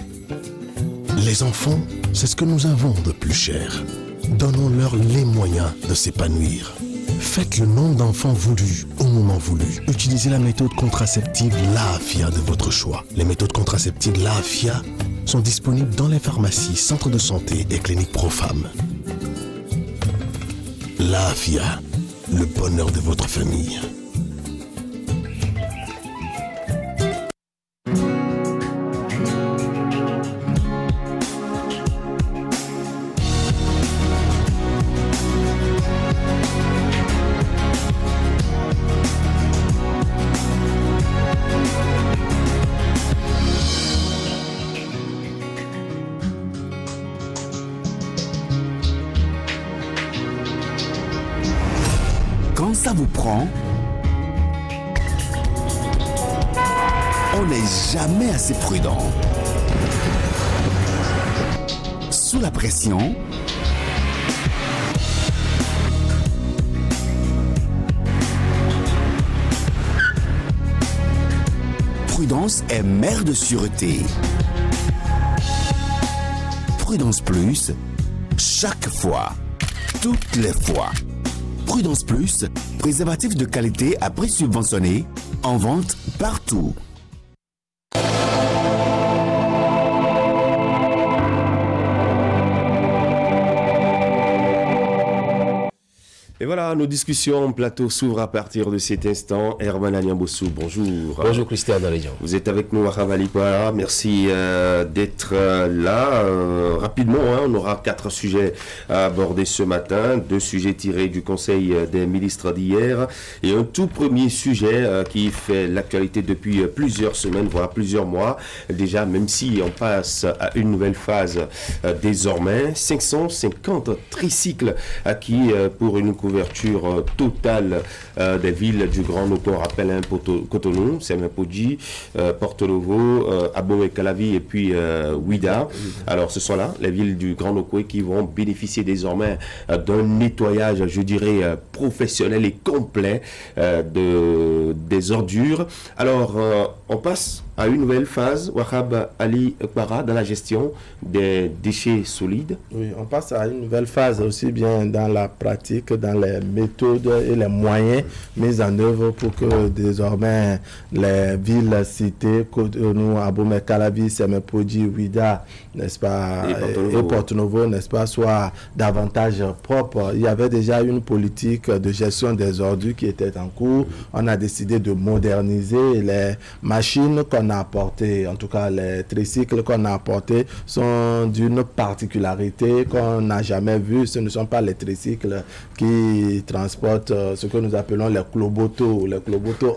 Les enfants, c'est ce que nous avons de plus cher. Donnons-leur les moyens de s'épanouir. Faites le nombre d'enfants voulus au moment voulu. Utilisez la méthode contraceptive LAAFIA de votre choix. Les méthodes contraceptives LAAFIA sont disponibles dans les pharmacies, centres de santé et cliniques pro-femmes. LAAFIA, le bonheur de votre famille. Quand ça vous prend, on n'est jamais assez prudent. Sous la pression, prudence est mère de sûreté. Prudence Plus, chaque fois, toutes les fois. Prudence Plus, préservatif de qualité à prix subventionné, en vente partout. Et voilà, nos discussions en plateau s'ouvrent à partir de cet instant. Herman Anyamosou, bonjour. Bonjour Christian Dalédian. Vous êtes avec nous à Ravalipa. Merci d'être là. Rapidement, on aura 4 sujets à aborder ce matin. 2 sujets tirés du Conseil des ministres d'hier. Et un tout premier sujet qui fait l'actualité depuis plusieurs semaines, voire plusieurs mois. Déjà, même si on passe à une nouvelle phase désormais, 550 tricycles acquis pour une couverture totale des villes du Grand Noko. On rappelle Cotonou, Semapodji, Porto Novo, Abomey-Calavi et puis Ouida. Alors ce sont là les villes du Grand Noko qui vont bénéficier désormais d'un nettoyage, je dirais, professionnel et complet des ordures. Alors on passe à une nouvelle phase, Wahab Ali Para, dans la gestion des déchets solides. Oui, on passe à une nouvelle phase aussi bien dans la pratique, dans les méthodes et les moyens mis en œuvre pour que désormais les villes citées, Cotonou, Abomey, Calavi, Semepoji, Ouida, n'est-ce pas, et Porto-Novo, n'est-ce pas, soient davantage propres. Il y avait déjà une politique de gestion des ordures qui était en cours. On a décidé de moderniser les machines qu'on a apportées, en tout cas les tricycles qu'on a apportés sont d'une particularité qu'on n'a jamais vue. Ce ne sont pas les tricycles qui transportent ce que nous appelons les clobotos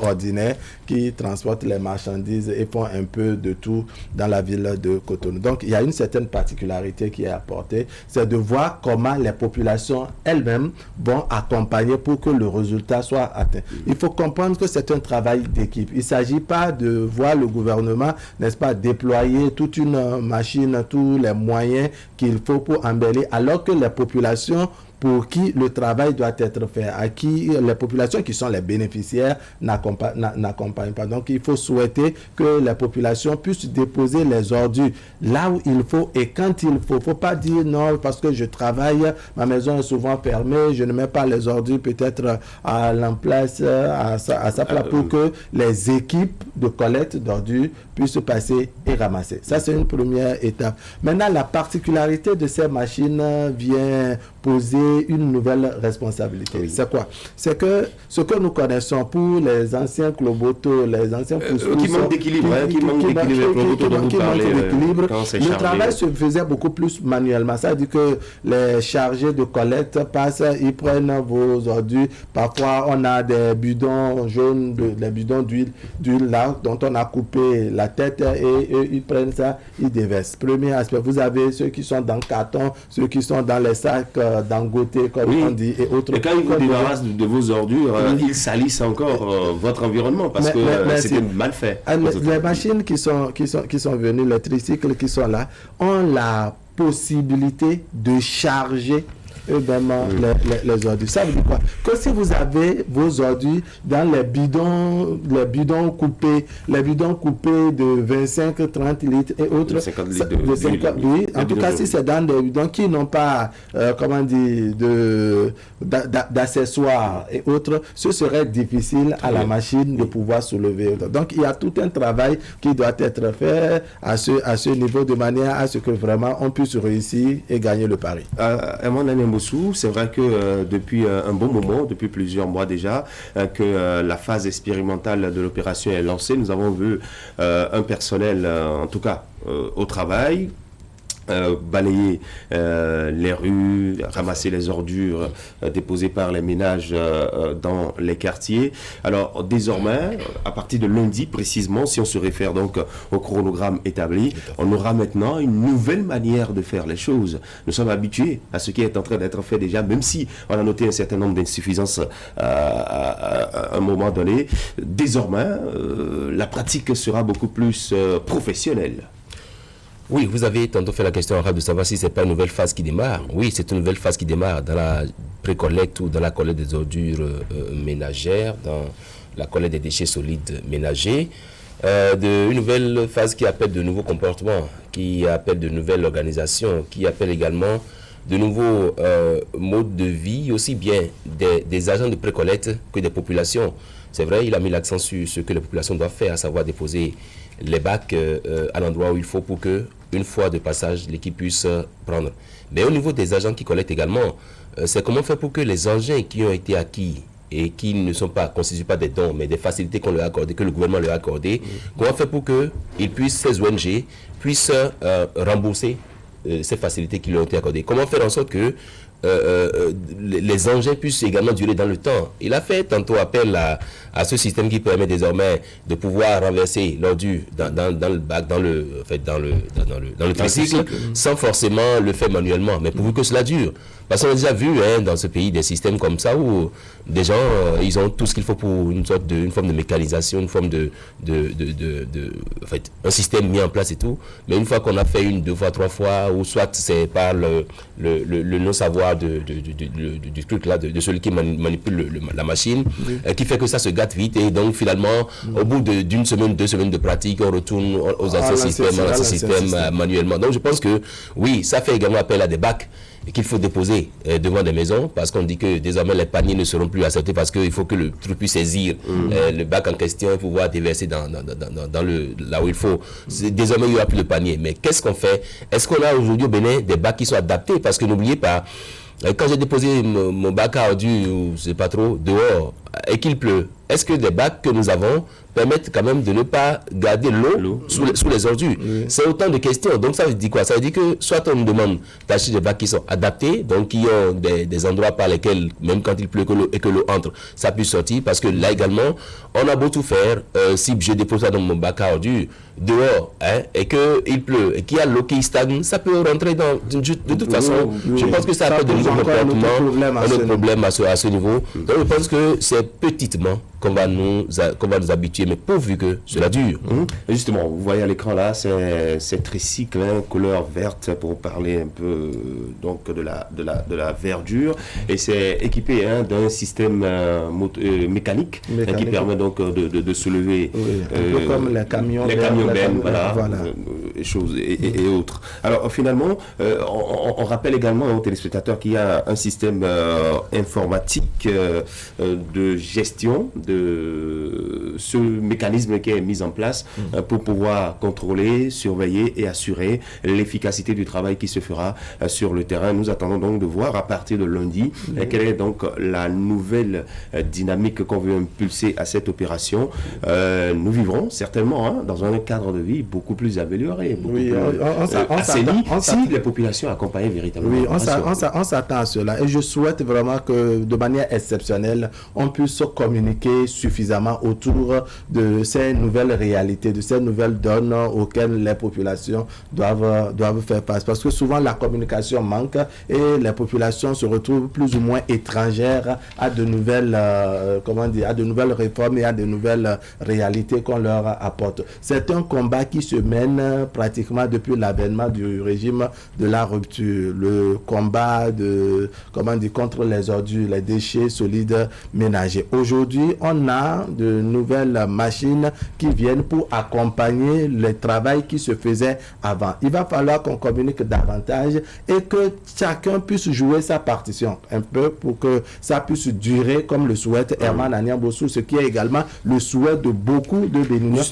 ordinaires qui transportent les marchandises et font un peu de tout dans la ville de Cotonou. Donc il y a une certaine particularité qui est apportée, c'est de voir comment les populations elles-mêmes vont accompagner pour que le résultat soit atteint. Il faut comprendre que c'est un travail d'équipe. Il ne s'agit pas de voir le gouvernement, n'est-ce pas, déployer toute une machine, tous les moyens qu'il faut pour embellir, alors que les populations pour qui le travail doit être fait, à qui les populations qui sont les bénéficiaires n'accompagnent pas. Donc il faut souhaiter que les populations puissent déposer les ordures là où il faut et quand il faut. Il ne faut pas dire non parce que je travaille, ma maison est souvent fermée, je ne mets pas les ordures peut-être à l'emplace, à sa place pour que les équipes de collecte d'ordures puissent passer et ramasser. Ça, c'est une première étape. Maintenant, la particularité de ces machines vient poser une nouvelle responsabilité. Oui. C'est quoi? C'est que ce que nous connaissons pour les anciens clobotos, les anciens qui manquent d'équilibre, le travail se faisait beaucoup plus manuellement. Ça veut dire que les chargés de collecte passent, ils prennent vos ordures. Parfois, on a des bidons jaunes, des bidons d'huile là, dont on a coupé la tête et eux, ils prennent ça, ils déversent. Premier aspect, vous avez ceux qui sont dans le carton, ceux qui sont dans les sacs d'engoté, comme on dit, et autres. Et quand ils vous débarrassent de vos ordures, ils salissent encore votre environnement parce que c'était mal fait. Les machines qui sont venues, les tricycles qui sont là, ont la possibilité de charger eux-mêmes les ordures. Ça veut dire quoi? Que si vous avez vos ordures dans les bidons coupés de 25, 30 litres et autres, 50 litres oui, en tout cas si c'est dans des bidons qui n'ont pas d'accessoires et autres, ce serait difficile à la machine de pouvoir soulever. Donc il y a tout un travail qui doit être fait à ce niveau de manière à ce que vraiment on puisse réussir et gagner le pari. C'est vrai que depuis un bon moment, depuis plusieurs mois déjà, que la phase expérimentale de l'opération est lancée. Nous avons vu un personnel, en tout cas au travail, balayer les rues, ramasser les ordures déposées par les ménages dans les quartiers. Alors désormais, à partir de lundi précisément, si on se réfère donc au chronogramme établi, on aura maintenant une nouvelle manière de faire les choses. Nous sommes habitués à ce qui est en train d'être fait déjà, même si on a noté un certain nombre d'insuffisances à un moment donné. Désormais, la pratique sera beaucoup plus professionnelle. Oui, vous avez tantôt fait la question arabe de savoir si ce n'est pas une nouvelle phase qui démarre. Oui, c'est une nouvelle phase qui démarre dans la pré-collecte ou dans la collecte des ordures ménagères, dans la collecte des déchets solides ménagers. Une nouvelle phase qui appelle de nouveaux comportements, qui appelle de nouvelles organisations, qui appelle également de nouveaux modes de vie, aussi bien des agents de pré-collecte que des populations. C'est vrai, il a mis l'accent sur ce que les populations doivent faire, à savoir déposer les bacs à l'endroit où il faut pour que, une fois de passage, l'équipe puisse prendre. Mais au niveau des agents qui collectent également, c'est comment faire pour que les engins qui ont été acquis et qui ne constituent pas des dons, mais des facilités qu'on leur a accordées, que le gouvernement leur a accordées, comment faire pour que ces ONG puissent rembourser ces facilités qui leur ont été accordées? Comment faire en sorte que les engins puissent également durer dans le temps? Il a fait tantôt appel à ce système qui permet désormais de pouvoir renverser l'ordure dans le bac, dans le tricycle, sans forcément le faire manuellement, mais pourvu que cela dure. Parce qu'on a déjà vu dans ce pays des systèmes comme ça où des gens, ils ont tout ce qu'il faut pour une forme de mécanisation, une forme un système mis en place et tout. Mais une fois qu'on a fait 1, 2 fois, 3 fois, ou soit c'est par le non-savoir parle du truc là, de celui qui manipule la machine, qui fait que ça se gâte vite. Et donc finalement, au bout d'une semaine, 2 semaines de pratique, on retourne aux anciens systèmes manuellement. Donc je pense que oui, ça fait également appel à des bacs qu'il faut déposer devant des maisons, parce qu'on dit que désormais les paniers ne seront plus acceptés parce qu'il faut que le truc puisse saisir le bac en question et pouvoir déverser là où il faut. Désormais, il n'y aura plus de panier. Mais qu'est-ce qu'on fait? Est-ce qu'on a aujourd'hui au Bénin des bacs qui sont adaptés? Parce que n'oubliez pas, quand j'ai déposé mon bac à ordures, je ne sais pas trop, dehors, et qu'il pleut, est-ce que les bacs que nous avons permettent quand même de ne pas garder l'eau sous les ordures? C'est autant de questions. Donc ça veut dire quoi? Ça veut dire que soit on nous demande d'acheter des bacs qui sont adaptés, donc qui ont des endroits par lesquels, même quand il pleut et que l'eau entre, ça puisse sortir, parce que là également, on a beau tout faire, si je dépose ça dans mon bac à ordures, dehors, et qu'il pleut, et qu'il y a l'eau qui stagne, ça peut rentrer de toute façon. Je pense que ça a de nouveaux comportements, un autre problème à ce niveau. Donc je pense que c'est petitement qu'on va nous habituer, mais pourvu que cela dure. Justement, vous voyez à l'écran là, c'est tricycle, couleur verte, pour parler un peu donc de la verdure, et c'est équipé d'un système mécanique qui permet donc de soulever un peu comme les camions bennes, voilà. Choses et autres. Alors finalement, on rappelle également aux téléspectateurs qu'il y a un système informatique de gestion de ce mécanisme qui est mis en place pour pouvoir contrôler, surveiller et assurer l'efficacité du travail qui se fera sur le terrain. Nous attendons donc de voir à partir de lundi quelle est donc la nouvelle dynamique qu'on veut impulser à cette opération. Nous vivrons certainement dans un cadre de vie beaucoup plus amélioré, beaucoup plus assaini, si les populations accompagnaient véritablement. Oui, on s'attend à cela, et je souhaite vraiment que de manière exceptionnelle, on puisse communiquer suffisamment autour de ces nouvelles réalités, de ces nouvelles donnes auxquelles les populations doivent faire face. Parce que souvent la communication manque et les populations se retrouvent plus ou moins étrangères à de nouvelles, à de nouvelles réformes et à de nouvelles réalités qu'on leur apporte. C'est un combat qui se mène pratiquement depuis l'avènement du régime de la rupture. Le combat contre les ordures, les déchets solides ménagers. Aujourd'hui, on a de nouvelles machines qui viennent pour accompagner le travail qui se faisait avant. Il va falloir qu'on communique davantage et que chacun puisse jouer sa partition un peu pour que ça puisse durer comme le souhaite Herman Aniambossou, ce qui est également le souhait de beaucoup de Béninois.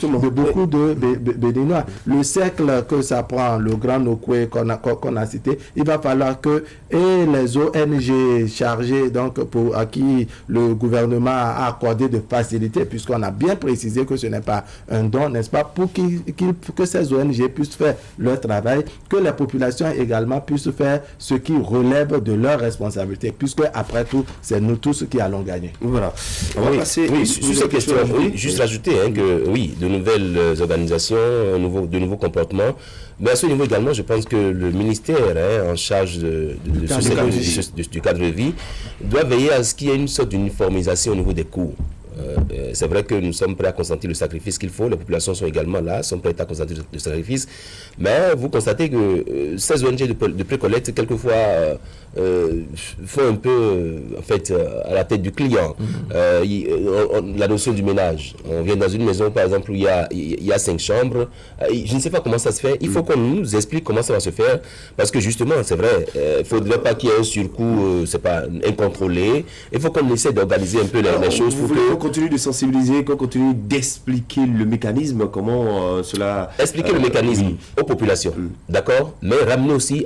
Béninois. Le cercle que ça prend, le grand Nokwe qu'on a cité, il va falloir que les ONG chargées, donc à qui le gouvernement a accordé de facilité, puisqu'on a bien précisé que ce n'est pas un don, n'est-ce pas, pour que ces ONG puissent faire leur travail, que les populations également puissent faire ce qui relève de leur responsabilité, puisque après tout, c'est nous tous qui allons gagner. Voilà. On va passer sur cette question, juste ajouter que oui, de nouvelles organisations, de nouveaux comportements. Mais à ce niveau également, je pense que le ministère en charge du cadre de vie doit veiller à ce qu'il y ait une sorte d'uniformisation au niveau des coûts. C'est vrai que nous sommes prêts à consentir le sacrifice qu'il faut, les populations sont également là, sont prêtes à consentir le sacrifice, mais vous constatez que ces ONG de précollecte, quelquefois, font un peu à la tête du client. La notion du ménage, on vient dans une maison par exemple où il y a 5 chambres, je ne sais pas comment ça se fait, il faut qu'on nous explique comment ça va se faire, parce que justement c'est vrai, il ne faudrait pas qu'il y ait un surcoût incontrôlé, il faut qu'on essaie d'organiser un peu les choses pour qu'on continue de sensibiliser, qu'on continue d'expliquer le mécanisme, comment cela... Expliquer le mécanisme aux populations, d'accord, mais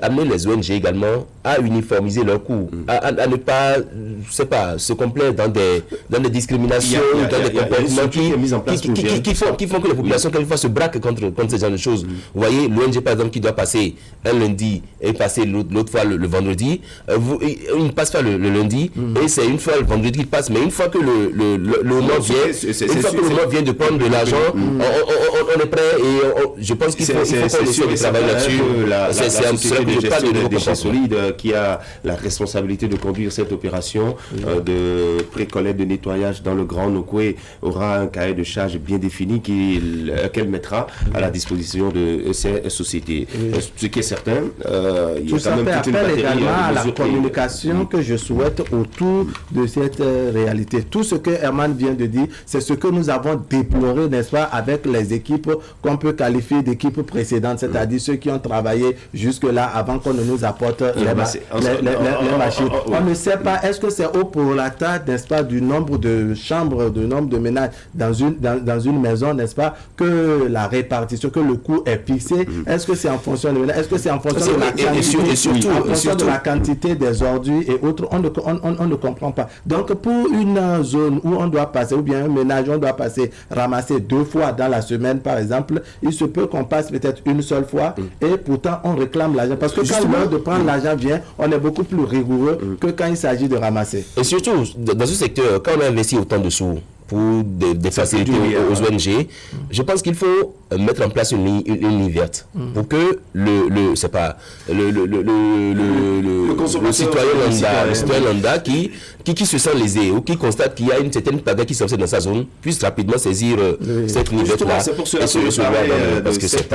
amener les ONG également à uniformiser leurs coûts, à ne pas, se complaire dans des discriminations, dans des comportements qui font que les populations quelquefois se braquent contre ce genre de choses. Vous voyez, l'ONG par exemple qui doit passer un lundi et passer l'autre fois le vendredi, il ne passe pas le lundi, et c'est une fois le vendredi qu'il passe, mais une fois que moment vient, une fois que le moment vient de prendre de l'argent, on est prêt et je pense qu'il faut qu'on essaie de travailler là-dessus. C'est un société de gestion des déchets solides qui a la responsabilité de conduire cette opération de pré-collecte, de nettoyage dans le Grand Nokoué aura un cahier de charge bien défini qu'elle mettra à la disposition de ces sociétés. Ce qui est certain, il y a quand même toute une batterie également à la mesures communication que je souhaite autour de cette réalité. Tout ce que Herman vient de dire, c'est ce que nous avons déploré, n'est-ce pas, avec les équipes qu'on peut qualifier d'équipes précédentes, c'est-à-dire ceux qui ont travaillé jusque-là avant qu'on ne nous apporte les machines. On ne sait pas, est-ce que c'est au prorata, n'est-ce pas, du nombre de chambres, du nombre de ménages dans une maison, n'est-ce pas, que la répartition, que le coût est fixé. Est-ce que c'est en fonction de ménages, est-ce que c'est en fonction de la quantité, en fonction de la quantité des ordures et autres, on ne comprend pas. Donc pour une zone où on doit passer, ou bien un ménage, on doit passer, ramasser 2 fois dans la semaine par exemple, il se peut qu'on passe peut-être une seule fois et pourtant on réclame l'argent. Parce que quand l'heure de prendre l'argent vient, on est beaucoup plus rigoureux que quand il s'agit de ramasser. Et surtout, dans ce secteur, quand on a investi autant de sous pour des facilités aux ONG, je pense qu'il faut mettre en place une ligne verte pour que le citoyen lambda qui se sent lésé ou qui constate qu'il y a une certaine pagaille qui s'observe dans sa zone puisse rapidement saisir cette ligne verte-là. C'est pour cela parce que cette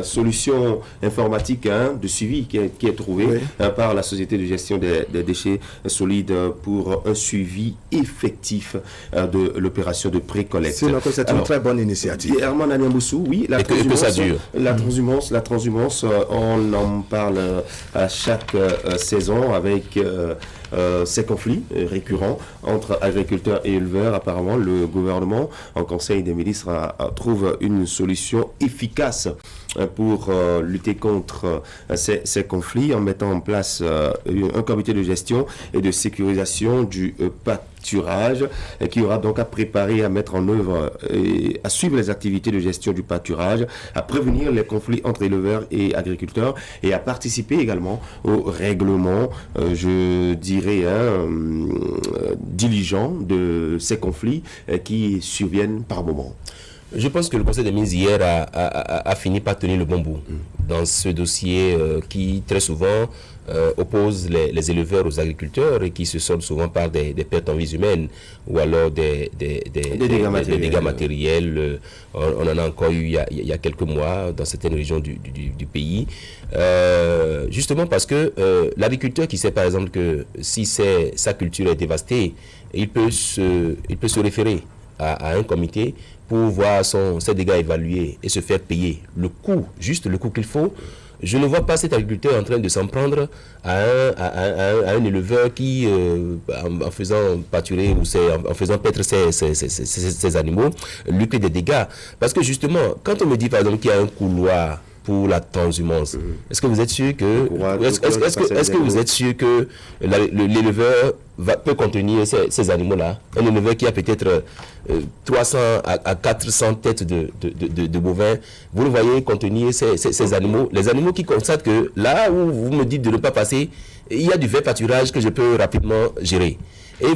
solution informatique de suivi qui est trouvée par la Société de gestion des déchets solides pour un suivi effectif de l'opération de pré-collecte. C'est une très bonne initiative. Herman Anyamboussou, oui, la transhumance, on en parle à chaque saison avec ces conflits récurrents entre agriculteurs et éleveurs. Apparemment, le gouvernement, en Conseil des ministres, trouve une solution efficace pour lutter contre ces conflits en mettant en place un comité de gestion et de sécurisation du pâturage qui aura donc à préparer, à mettre en œuvre et à suivre les activités de gestion du pâturage, à prévenir les conflits entre éleveurs et agriculteurs et à participer également au règlement, je dirais, diligent de ces conflits qui surviennent par moment. Je pense que le Conseil des ministres hier a fini par tenir le bon bout dans ce dossier qui très souvent oppose les éleveurs aux agriculteurs et qui se solde souvent par des pertes en vies humaines ou alors des dégâts matériels. On en a encore eu il y a quelques mois dans certaines régions du pays. Justement parce que l'agriculteur qui sait par exemple que si sa culture est dévastée, il peut se référer à un comité pour voir ses dégâts évalués et se faire payer le coût, juste le coût qu'il faut. Je ne vois pas cet agriculteur en train de s'en prendre à un éleveur qui, en faisant pâturer ou en faisant paître ses animaux, lui crée des dégâts. Parce que justement, quand on me dit par exemple qu'il y a un couloir pour la transhumance, est-ce que vous êtes sûr que l'éleveur peut contenir ces animaux-là? Un éleveur qui a peut-être 300 à 400 têtes de bovins, vous le voyez contenir ces animaux, les animaux qui constatent que là où vous me dites de ne pas passer, il y a du vrai pâturage que je peux rapidement gérer. Et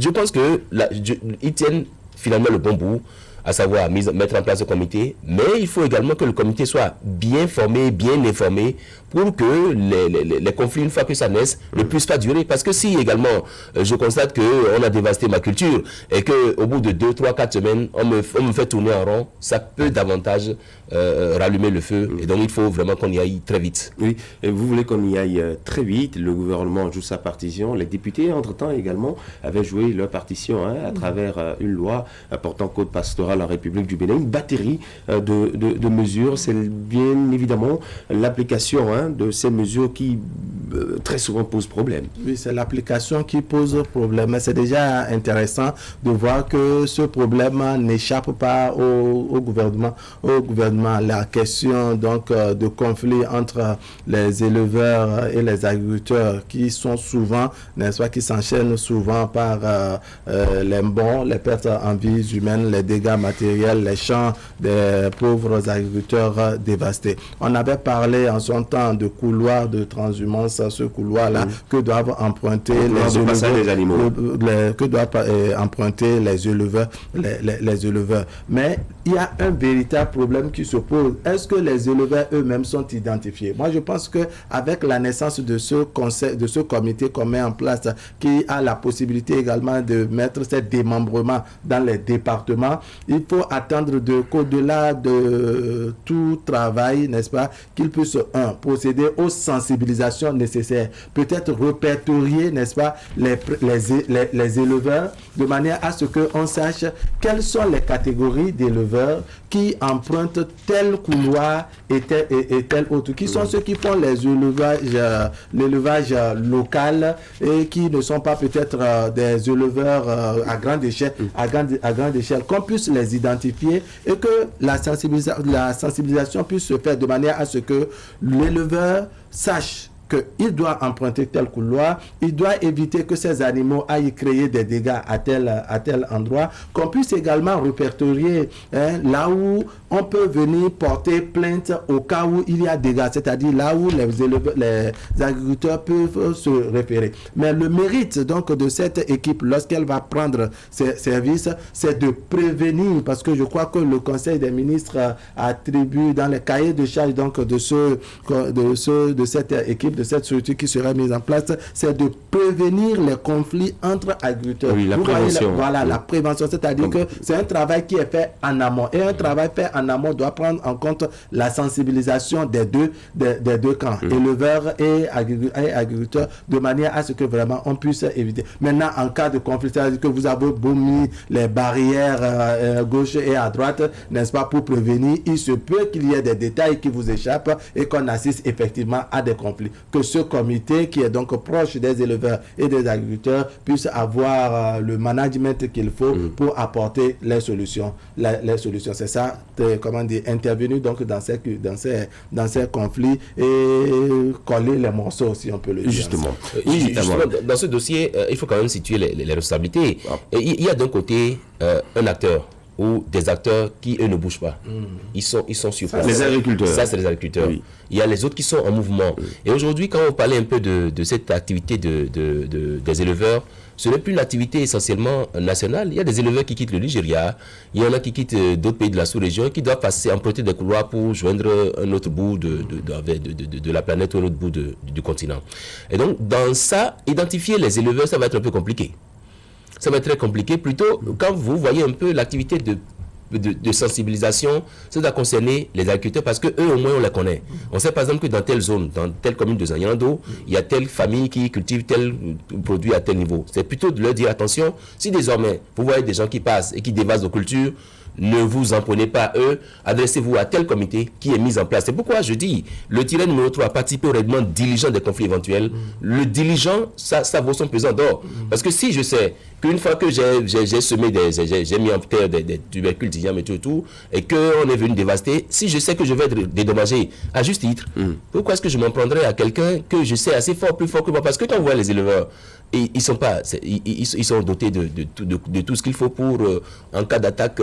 je pense qu'ils tiennent finalement le bon bout, à savoir mettre en place un comité, mais il faut également que le comité soit bien formé, bien informé, pour que les conflits, une fois que ça naisse, ne puissent pas durer. Parce que si également, je constate qu'on a dévasté ma culture et qu'au bout de 2, 3, 4 semaines, on me fait tourner en rond, ça peut davantage rallumer le feu. Et donc, il faut vraiment qu'on y aille très vite. Oui, et vous voulez qu'on y aille très vite. Le gouvernement joue sa partition. Les députés, entre-temps, également, avaient joué leur partition à travers une loi portant code pastoral en République du Bénin. Une batterie de mesures. C'est bien évidemment l'application de ces mesures qui très souvent posent problème. Oui, c'est l'application qui pose problème. Mais c'est déjà intéressant de voir que ce problème n'échappe pas au gouvernement. La question donc de conflit entre les éleveurs et les agriculteurs qui sont souvent, n'est-ce pas, qui s'enchaînent souvent par les pertes en vies humaines, les dégâts matériel les champs des pauvres agriculteurs dévastés. On avait parlé en son temps de couloir de transhumance, ce couloir-là que doivent emprunter les éleveurs, que doivent emprunter les éleveurs, les éleveurs. Mais il y a un véritable problème qui se pose. Est-ce que les éleveurs eux-mêmes sont identifiés? Moi, je pense que avec la naissance de ce conseil, de ce comité qu'on met en place, qui a la possibilité également de mettre ces démembrements dans les départements, il faut attendre qu'au-delà de tout travail, n'est-ce pas, qu'ils puissent, procéder aux sensibilisations nécessaires, peut-être répertorier, n'est-ce pas, les éleveurs, de manière à ce qu'on sache quelles sont les catégories d'éleveurs qui empruntent tel couloir et tel autre, qui sont ceux qui font l'élevage local et qui ne sont pas peut-être des éleveurs à grande échelle, qu'on puisse les identifier et que la sensibilisation puisse se faire de manière à ce que l'éleveur sache qu'il doit emprunter tel couloir, il doit éviter que ces animaux aillent créer des dégâts à tel endroit, qu'on puisse également répertorier là où on peut venir porter plainte au cas où il y a dégâts, c'est-à-dire là où les agriculteurs peuvent se référer. Mais le mérite donc de cette équipe, lorsqu'elle va prendre ses services, c'est de prévenir, parce que je crois que le Conseil des ministres attribue dans les cahiers de charge donc de cette équipe, de cette structure qui sera mise en place, c'est de prévenir les conflits entre agriculteurs. Oui, la prévention. La prévention, c'est-à-dire que c'est un travail qui est fait en amont. Et un travail fait en amont doit prendre en compte la sensibilisation des deux camps, éleveurs et agriculteurs, de manière à ce que vraiment on puisse éviter. Maintenant, en cas de conflit, c'est-à-dire que vous avez beau mis les barrières à gauche et à droite, n'est-ce pas, pour prévenir, il se peut qu'il y ait des détails qui vous échappent et qu'on assiste effectivement à des conflits. Que ce comité, qui est donc proche des éleveurs et des agriculteurs, puisse avoir le management qu'il faut pour apporter les solutions. Les solutions, c'est ça, intervenir donc dans ces conflits et coller les morceaux, si on peut le dire. Justement, dans ce dossier, il faut quand même situer les responsabilités. Il y a d'un côté un acteur ou des acteurs qui, eux, ne bougent pas. Ils sont sur place. Les agriculteurs. Ça, c'est les agriculteurs. Oui. Il y a les autres qui sont en mouvement. Et aujourd'hui, quand on parlait un peu de cette activité des éleveurs, ce n'est plus une activité essentiellement nationale. Il y a des éleveurs qui quittent le Nigeria, il y en a qui quittent d'autres pays de la sous-région, qui doivent emprunter des couloirs pour joindre un autre bout de la planète ou un autre bout du continent. Et donc, dans ça, identifier les éleveurs, ça va être un peu compliqué. Ça va être très compliqué. Plutôt, quand vous voyez un peu l'activité de sensibilisation, ça doit concerner les agriculteurs parce qu'eux, au moins, on les connaît. On sait par exemple que dans telle zone, dans telle commune de Zanyando, il y a telle famille qui cultive tel produit à tel niveau. C'est plutôt de leur dire, attention, si désormais, vous voyez des gens qui passent et qui dévastent nos cultures, ne vous en prenez pas à eux, adressez-vous à tel comité qui est mis en place. C'est pourquoi je dis, le tiré numéro 3, participer au règlement diligent des conflits éventuels. Le diligent, ça vaut son pesant d'or. Parce que si je sais qu'une fois que j'ai semé, j'ai mis en terre des tubercules, d'igname et tout, et qu'on est venu dévaster, si je sais que je vais être dédommagé à juste titre, pourquoi est-ce que je m'en prendrais à quelqu'un que je sais assez fort, plus fort que moi? Parce que quand on voit les éleveurs, ils sont dotés de tout ce qu'il faut pour, en cas d'attaque,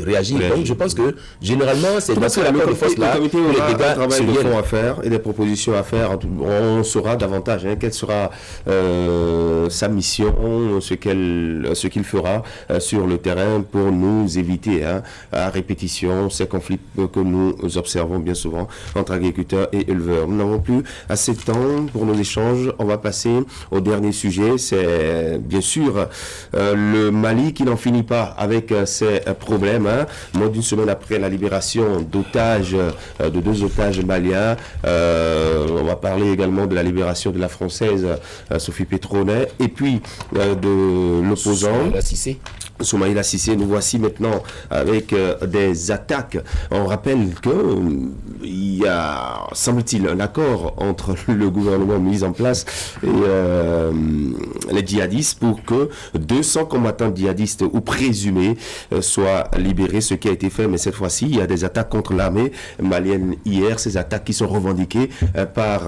réagir. Donc je pense que généralement, c'est dans ce rapport de force là que les dégâts se viennent. À faire et des propositions à faire. On saura davantage quelle sera sa mission, ce qu'il fera sur le terrain pour nous éviter à répétition ces conflits que nous observons bien souvent entre agriculteurs et éleveurs. Nous n'avons plus assez de temps pour nos échanges. On va passer au dernier sujet. C'est bien sûr le Mali qui n'en finit pas avec ses problèmes. Moins d'une semaine après la libération d'otages, de 2 otages maliens, on va parler également de la libération de la Française Sophie Pétronet et puis de l'opposant Soumaïla Cissé. Nous voici maintenant avec des attaques. On rappelle qu'il y a, semble-t-il, un accord entre le gouvernement mis en place et les djihadistes pour que 200 combattants djihadistes ou présumés soient libérés, ce qui a été fait. Mais cette fois-ci, il y a des attaques contre l'armée malienne hier. Ces attaques qui sont revendiquées par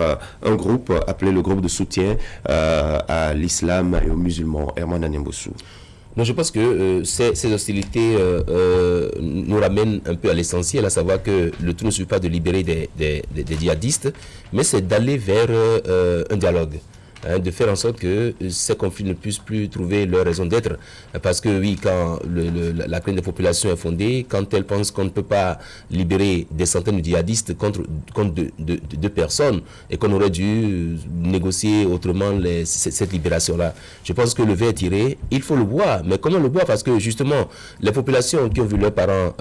un groupe appelé le groupe de soutien à l'islam et aux musulmans. Herman Anyambossou. Non, je pense que ces hostilités nous ramènent un peu à l'essentiel, à savoir que le tout ne suffit pas de libérer des djihadistes, mais c'est d'aller vers un dialogue. De faire en sorte que ces conflits ne puissent plus trouver leur raison d'être. Parce que oui, quand la crainte des populations est fondée, quand elles pensent qu'on ne peut pas libérer des centaines de djihadistes contre deux personnes et qu'on aurait dû négocier autrement cette libération-là. Je pense que le verre est tiré, il faut le boire. Mais comment le boire? Parce que justement, les populations qui ont vu leurs parents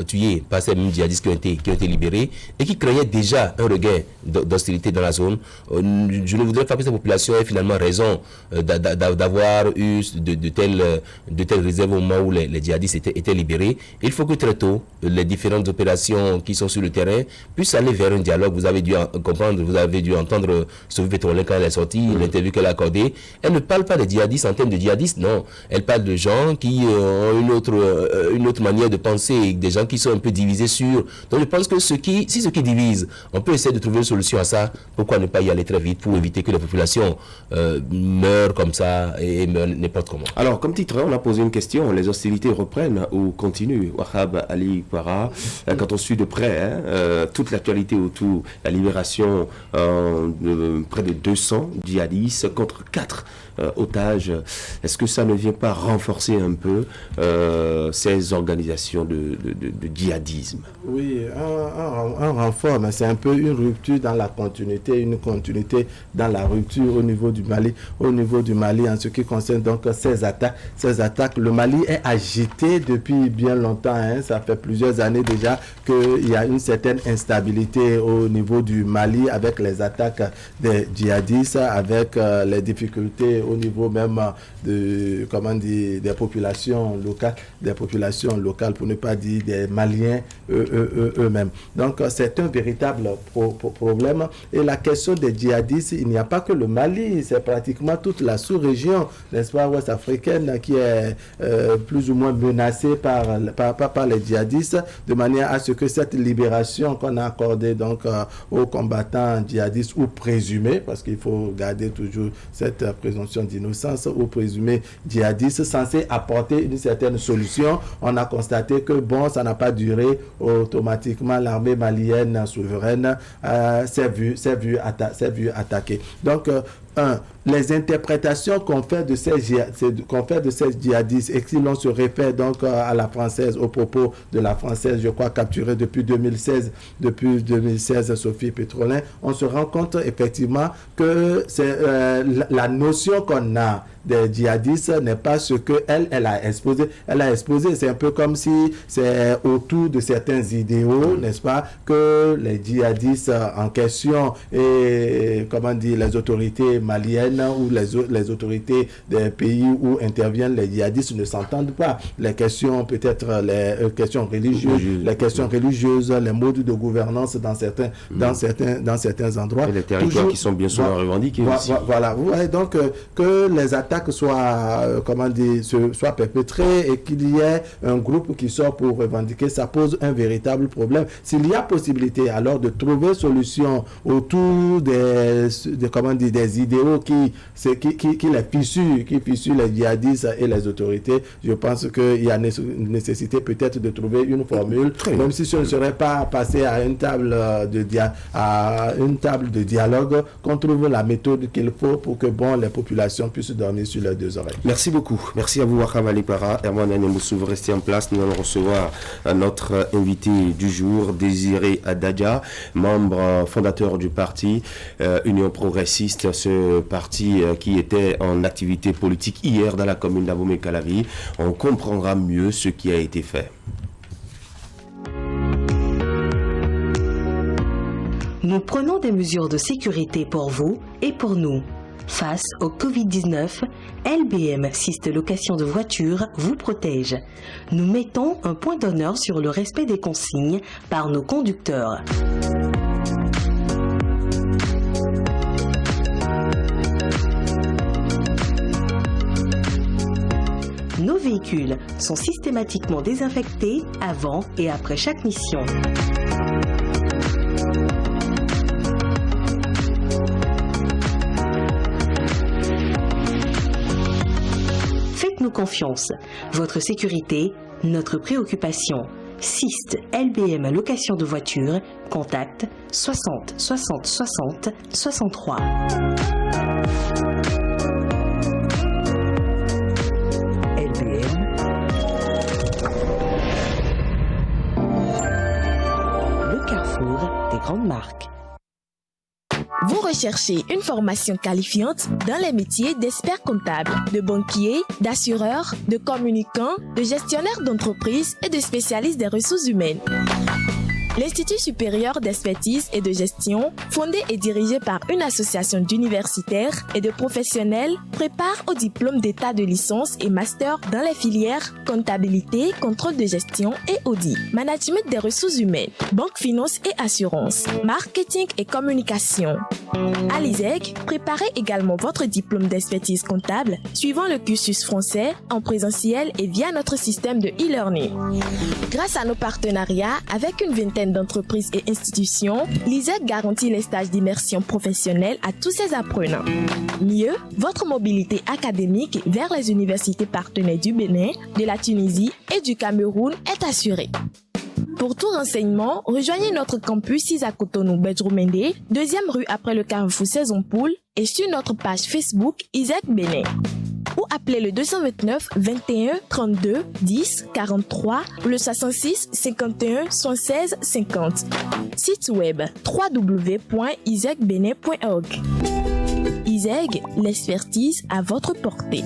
tués par ces mêmes djihadistes qui ont été libérés et qui craignaient déjà un regain d'hostilité dans la zone, je ne voudrais pas que ces populations aient finalement raison d'avoir eu de telles réserves au moment où les djihadistes étaient libérés. Il faut que très tôt, les différentes opérations qui sont sur le terrain puissent aller vers un dialogue. Vous avez dû comprendre, vous avez dû entendre Sophie Pétrolin quand elle est sortie, l'interview qu'elle a accordée. Elle ne parle pas des djihadistes en termes de djihadistes, non. Elle parle de gens qui ont une autre manière de penser, des gens qui sont un peu divisés sur... Donc je pense que ce qui divise, on peut essayer de trouver une solution à ça. Pourquoi ne pas y aller très vite pour éviter que les populations meurent comme ça et meurent n'importe comment. Alors, comme titre, on a posé une question. Les hostilités reprennent ou continuent? Wahab Ali Para, quand on suit de près toute l'actualité autour de la libération de près de 200 djihadistes contre 4 otages, est-ce que ça ne vient pas renforcer un peu ces organisations de djihadisme? Oui, un renfort, mais c'est un peu une rupture dans la continuité, une continuité dans la rupture au niveau du Mali. Au niveau du Mali, en ce qui concerne donc ces attaques, le Mali est agité depuis bien longtemps. Ça fait plusieurs années déjà qu'il y a une certaine instabilité au niveau du Mali avec les attaques des djihadistes, avec les difficultés au niveau même des populations locales, pour ne pas dire des Maliens eux-mêmes. Donc c'est un véritable problème. Et la question des djihadistes, il n'y a pas que le Mali, c'est pratiquement toute la sous-région, n'est-ce pas, ouest-africaine, qui est plus ou moins menacée par les djihadistes, de manière à ce que cette libération qu'on a accordée donc aux combattants djihadistes ou présumés, parce qu'il faut garder toujours cette présomption d'innocence, ou présumés djihadistes, censés apporter une certaine solution. On a constaté que ça n'a pas duré. Automatiquement, l'armée malienne souveraine s'est vue attaquer. Donc, les interprétations qu'on fait de ces djihadistes et qui l'on se réfère donc à la française, au propos de la française, je crois, capturée depuis 2016, Sophie Pétrolin, on se rend compte effectivement que c'est la notion qu'on a des djihadistes n'est pas ce qu'elle a exposé. Elle a exposé, c'est un peu comme si c'est autour de certains idéaux, n'est-ce pas, que les djihadistes en question et, les autorités maliennes ou les autorités des pays où interviennent les djihadistes ne s'entendent pas. Les questions, peut-être les questions religieuses, les modes de gouvernance dans certains endroits. Et les territoires qui sont bien souvent revendiqués aussi. Voilà, vous voyez donc que les attaques soient perpétrées et qu'il y ait un groupe qui sort pour revendiquer, ça pose un véritable problème. S'il y a possibilité alors de trouver solution autour des idéaux qui fissurent les djihadistes et les autorités, je pense qu'il y a nécessité peut-être de trouver une formule, même si ce ne serait pas passé à une table de dialogue, qu'on trouve la méthode qu'il faut pour que les populations puissent dormir sur leurs deux oreilles. Merci beaucoup. Merci à vous, Wahab Ali Para. Herman Anemoussou, vous restez en place. Nous allons recevoir notre invité du jour, Désiré Adadja, membre fondateur du parti Union Progressiste, ce parti qui était en activité politique hier dans la commune d'Abomey-Calavi. On comprendra mieux ce qui a été fait. Nous prenons des mesures de sécurité pour vous et pour nous. Face au Covid-19, LBM Syste Location de voitures vous protège. Nous mettons un point d'honneur sur le respect des consignes par nos conducteurs. Nos véhicules sont systématiquement désinfectés avant et après chaque mission. Faites-nous confiance. Votre sécurité, notre préoccupation. SIST LBM Location de voitures. Contact 60 60 60 63. Des grandes marques. Vous recherchez une formation qualifiante dans les métiers d'expert comptable, de banquier, d'assureur, de communicant, de gestionnaire d'entreprise et de spécialiste des ressources humaines. L'Institut supérieur d'expertise et de gestion, fondé et dirigé par une association d'universitaires et de professionnels, prépare au diplôme d'état de licence et master dans les filières comptabilité, contrôle de gestion et audit, management des ressources humaines, banque, finance et assurance, marketing et communication. À l'ISEG, préparez également votre diplôme d'expertise comptable suivant le cursus français, en présentiel et via notre système de e-learning. Grâce à nos partenariats avec une vingtaine d'entreprises et institutions, l'ISEG garantit les stages d'immersion professionnelle à tous ses apprenants. Mieux, votre mobilité académique vers les universités partenaires du Bénin, de la Tunisie et du Cameroun est assurée. Pour tout renseignement, rejoignez notre campus 6 à Cotonou, Bedroumende, 2e rue après le carrefour Saison Poule et sur notre page Facebook ISEG Bénin. Ou appelez le 229 21 32 10 43 ou le 66 51 116 50. Site web www.isegbenin.org. ISEG, l'expertise à votre portée.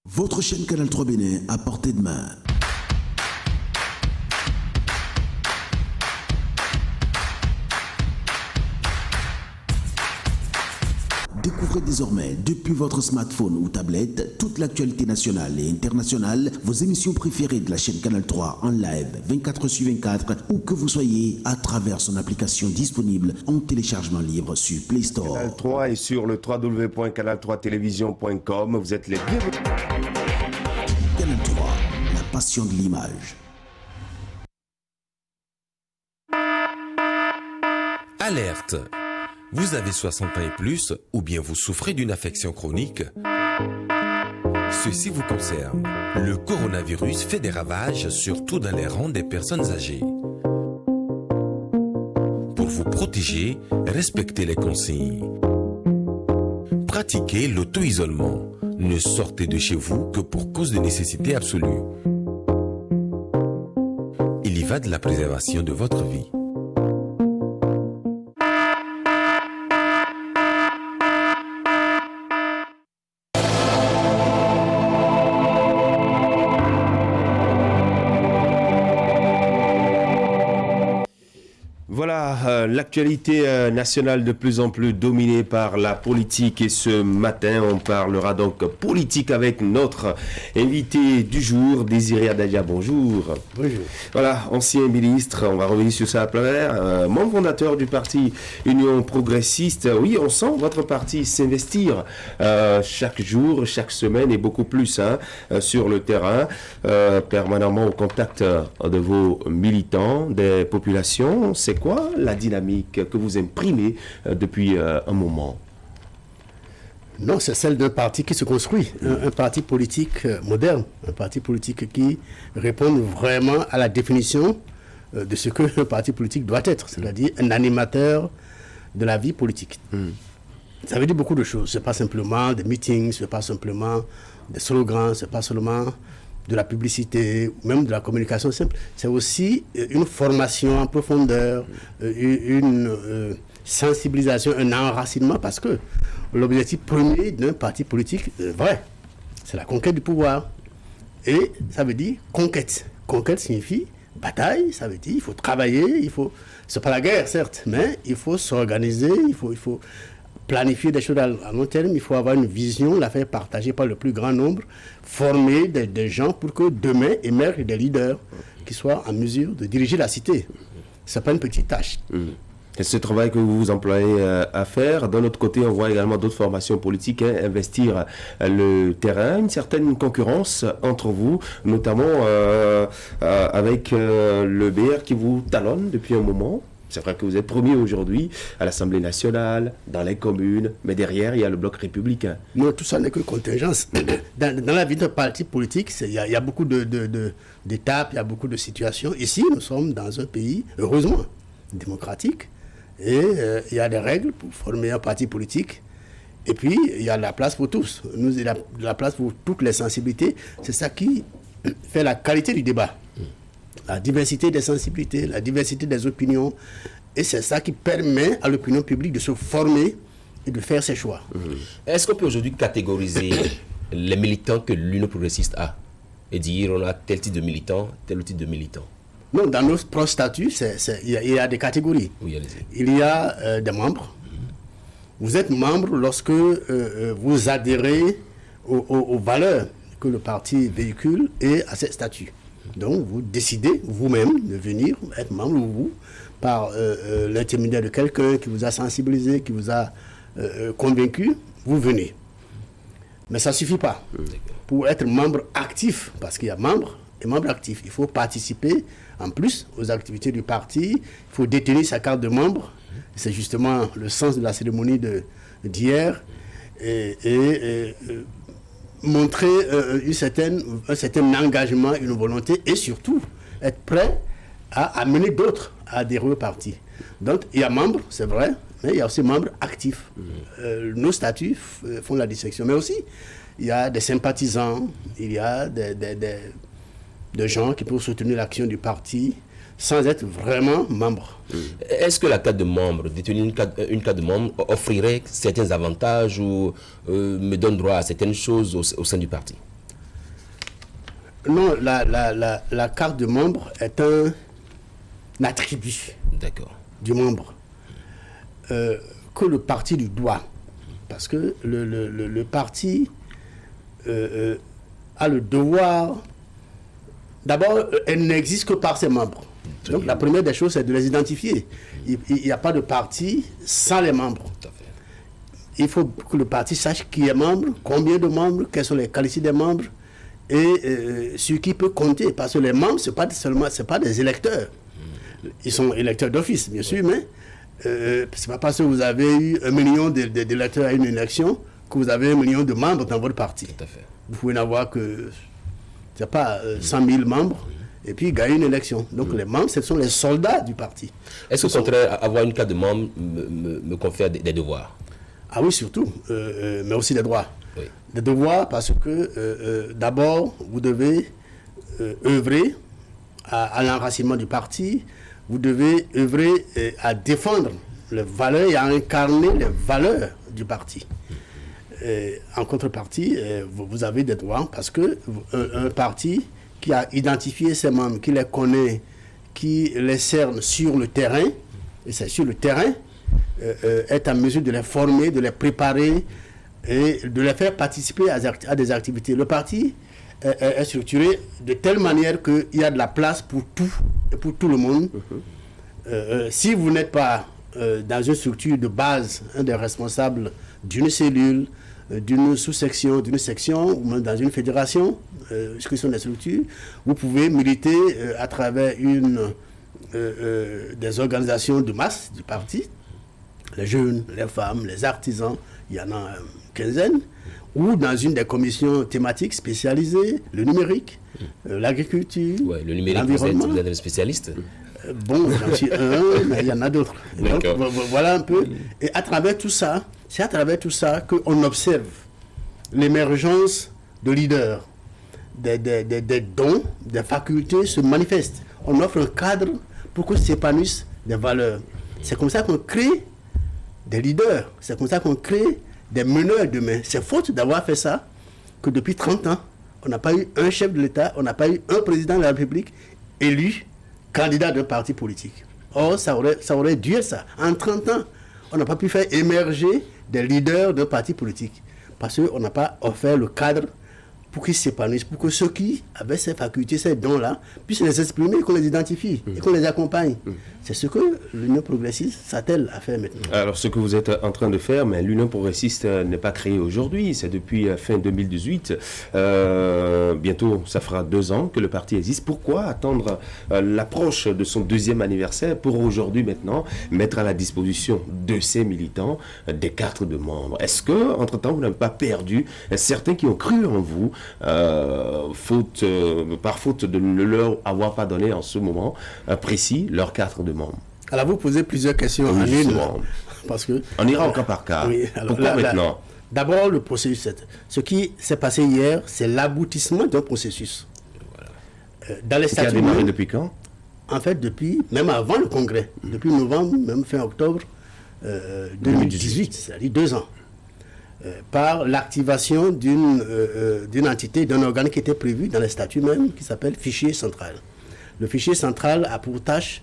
Votre chaîne Canal 3 Bénin à portée de main. Découvrez désormais, depuis votre smartphone ou tablette, toute l'actualité nationale et internationale, vos émissions préférées de la chaîne Canal 3 en live 24/24, où que vous soyez, à travers son application disponible en téléchargement libre sur Play Store. Canal 3 et sur le www.canal3télévision.com, vous êtes les bienvenus. Canal 3, la passion de l'image. Alerte! Vous avez 60 ans et plus, ou bien vous souffrez d'une affection chronique? Ceci vous concerne. Le coronavirus fait des ravages, surtout dans les rangs des personnes âgées. Pour vous protéger, respectez les consignes. Pratiquez l'auto-isolement. Ne sortez de chez vous que pour cause de nécessité absolue. Il y va de la préservation de votre vie. Voilà, l'actualité nationale de plus en plus dominée par la politique et ce matin on parlera donc politique avec notre invité du jour, Désiré Adadia, bonjour. Bonjour. Voilà, ancien ministre, on va revenir sur ça à plein, membre fondateur du parti Union Progressiste. Oui, on sent votre parti s'investir chaque jour, chaque semaine et beaucoup plus sur le terrain, permanemment au contact de vos militants, des populations. C'est quoi la dynamique que vous imprimez depuis un moment? Non, c'est celle d'un parti qui se construit, un parti politique moderne, un parti politique qui répond vraiment à la définition de ce qu'un parti politique doit être, c'est-à-dire un animateur de la vie politique. Ça veut dire beaucoup de choses. Ce n'est pas simplement des meetings, ce n'est pas simplement des slogans, ce n'est pas seulement de la publicité, ou même de la communication simple. C'est aussi une formation en profondeur, une sensibilisation, un enracinement, parce que l'objectif premier d'un parti politique, vrai, c'est la conquête du pouvoir. Et ça veut dire conquête. Conquête signifie bataille, ça veut dire il faut travailler, c'est pas la guerre certes, mais il faut s'organiser, il faut planifier des choses à long terme, il faut avoir une vision, la faire partager par le plus grand nombre, former des gens pour que demain émergent des leaders qui soient en mesure de diriger la cité. Ce n'est pas une petite tâche. C'est ce travail que vous vous employez à faire. D'un autre côté, on voit également d'autres formations politiques investir le terrain, une certaine concurrence entre vous, notamment avec le BR qui vous talonne depuis un moment. C'est vrai que vous êtes premier aujourd'hui à l'Assemblée nationale, dans les communes, mais derrière, il y a le bloc républicain. Non, tout ça n'est que contingence. Dans la vie d'un parti politique, il y a beaucoup d'étapes, il y a beaucoup de situations. Ici, nous sommes dans un pays, heureusement, démocratique, et il y a des règles pour former un parti politique. Et puis, il y a la place pour tous. Il y a la place pour toutes les sensibilités. C'est ça qui fait la qualité du débat. La diversité des sensibilités, la diversité des opinions. Et c'est ça qui permet à l'opinion publique de se former et de faire ses choix. Est-ce qu'on peut aujourd'hui catégoriser les militants que l'Union progressiste a et dire on a tel type de militant, tel type de militant? Non, dans nos propres statuts, il y a des catégories. Oui, allez-y. Il y a des membres. Vous êtes membre lorsque vous adhérez aux valeurs que le parti véhicule et à ses statuts. Donc, vous décidez vous-même de venir être membre ou vous, par l'intermédiaire de quelqu'un qui vous a sensibilisé, qui vous a convaincu, vous venez. Mais ça ne suffit pas. Pour être membre actif, parce qu'il y a membres et membres actifs, il faut participer en plus aux activités du parti, il faut détenir sa carte de membre. C'est justement le sens de la cérémonie d'hier et montrer un certain engagement, une volonté et surtout être prêt à amener d'autres à adhérer au parti. Donc il y a membres, c'est vrai, mais il y a aussi membres actifs. Nos statuts font la distinction, mais aussi il y a des sympathisants, il y a des gens qui peuvent soutenir l'action du parti sans être vraiment membre. Est-ce que la carte de membre, détenir une carte de membre, offrirait certains avantages ou me donne droit à certaines choses au sein du parti? Non, la carte de membre est un attribut du membre que le parti lui doit. Parce que le parti a le devoir... D'abord, elle n'existe que par ses membres. Donc la première des choses, c'est de les identifier. Il n'y a pas de parti sans les membres. Il faut que le parti sache qui est membre, combien de membres, quelles sont les qualités des membres et sur qui peut compter. Parce que les membres, ce n'est pas des électeurs. Ils sont électeurs d'office, bien sûr, mais ce n'est pas parce que vous avez eu 1 million d'électeurs à une élection que vous avez 1 million de membres dans votre parti. Vous pouvez n'avoir que, je sais pas, 100 000 membres. Et puis gagner une élection. Donc les membres, ce sont les soldats du parti. Est-ce qu'au contraire, avoir une carte de membre me confère des devoirs? Ah oui, surtout, mais aussi des droits. Oui. Des devoirs parce que d'abord, vous devez œuvrer à l'enracinement du parti, vous devez œuvrer à défendre les valeurs et à incarner les valeurs du parti. En contrepartie, vous avez des droits parce que un parti qui a identifié ses membres, qui les connaît, qui les cerne sur le terrain, et c'est sur le terrain, est en mesure de les former, de les préparer et de les faire participer à des activités. Le parti est structuré de telle manière qu'il y a de la place pour tout et pour tout le monde. Si vous n'êtes pas dans une structure de base, un des responsables d'une cellule, d'une sous-section, d'une section, ou même dans une fédération, ce qui sont des structures, vous pouvez militer à travers des organisations de masse du parti, les jeunes, les femmes, les artisans, il y en a une quinzaine, ou dans une des commissions thématiques spécialisées, le numérique, l'agriculture, le numérique, vous êtes un spécialiste. Bon, j'en suis un, mais il y en a d'autres. Donc, voilà un peu. Et à travers tout ça, c'est à travers tout ça qu'on observe l'émergence de leaders, des dons, des facultés se manifestent. On offre un cadre pour que s'épanouissent des valeurs. C'est comme ça qu'on crée des leaders, c'est comme ça qu'on crée des meneurs demain. C'est faute d'avoir fait ça que depuis 30 ans, on n'a pas eu un chef de l'État, on n'a pas eu un président de la République élu candidat d'un parti politique. Or, ça aurait dû être ça. En 30 ans, on n'a pas pu faire émerger des leaders d'un parti politique parce qu'on n'a pas offert le cadre pour qu'ils s'épanouissent, pour que ceux qui avaient ces facultés, ces dons-là, puissent les exprimer, qu'on les identifie et qu'on les accompagne. C'est ce que l'Union progressiste s'attelle à faire maintenant. Alors, ce que vous êtes en train de faire, mais l'Union progressiste n'est pas créée aujourd'hui, c'est depuis fin 2018. Bientôt, ça fera 2 ans que le parti existe. Pourquoi attendre l'approche de son 2e anniversaire pour aujourd'hui, maintenant, mettre à la disposition de ses militants des cartes de membres? Est-ce que, entre-temps, vous n'avez pas perdu certains qui ont cru en vous, par faute de ne leur avoir pas donné en ce moment précis leur carte de membre? Alors vous posez plusieurs questions en une, parce que on ira au cas par cas. Oui, alors, pourquoi maintenant? D'abord le processus. Ce qui s'est passé hier, c'est l'aboutissement d'un processus. Dans les statuts, qui a démarré depuis quand? En fait, depuis, même avant le congrès, depuis novembre, même fin octobre 2018, c'est-à-dire 2 ans. Par l'activation d'une entité, d'un organe qui était prévu dans les statuts même, qui s'appelle fichier central. Le fichier central a pour tâche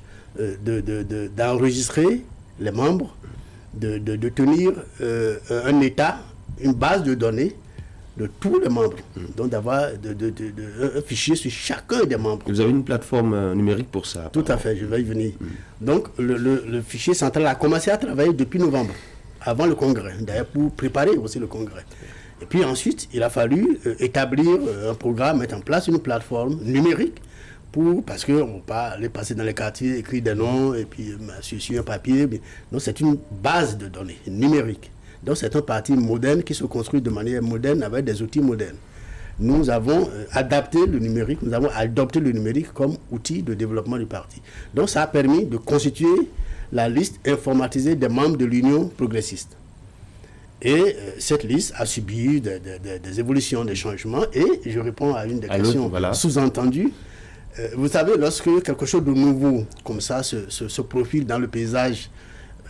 d'enregistrer les membres, de tenir un état, une base de données de tous les membres, donc d'avoir un fichier sur chacun des membres. Vous avez une plateforme numérique pour ça? Tout à fait, je vais y venir. Donc le fichier central a commencé à travailler depuis novembre, avant le congrès, d'ailleurs pour préparer aussi le congrès. Et puis ensuite, il a fallu établir un programme, mettre en place une plateforme numérique, parce qu'on ne peut pas aller passer dans les quartiers, écrire des noms, et puis sur un papier. Donc c'est une base de données numérique. Donc c'est un parti moderne qui se construit de manière moderne avec des outils modernes. Nous avons adapté le numérique, nous avons adopté le numérique comme outil de développement du parti. Donc ça a permis de constituer la liste informatisée des membres de l'Union progressiste. Et cette liste a subi des évolutions, des changements, et je réponds à une des questions sous-entendues. Vous savez, lorsque quelque chose de nouveau comme ça se profile dans le paysage,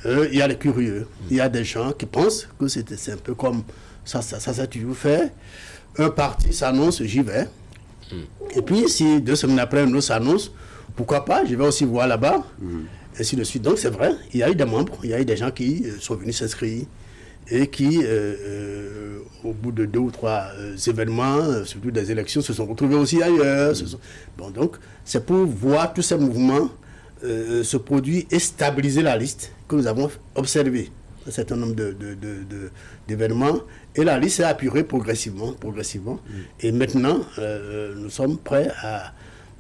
il y a les curieux, il y a des gens qui pensent que c'est un peu comme ça s'est toujours fait. Un parti s'annonce, j'y vais. Et puis, si 2 semaines après, un autre s'annonce, pourquoi pas, je vais aussi voir là-bas, ainsi de suite. Donc, c'est vrai, il y a eu des membres, il y a eu des gens qui sont venus s'inscrire et qui, au bout de 2 ou 3 événements, surtout des élections, se sont retrouvés aussi ailleurs. Bon, donc, c'est pour voir tous ces mouvements se produire et stabiliser la liste que nous avons observé un certain nombre d'événements, et la liste s'est apurée progressivement. Et maintenant, nous sommes prêts à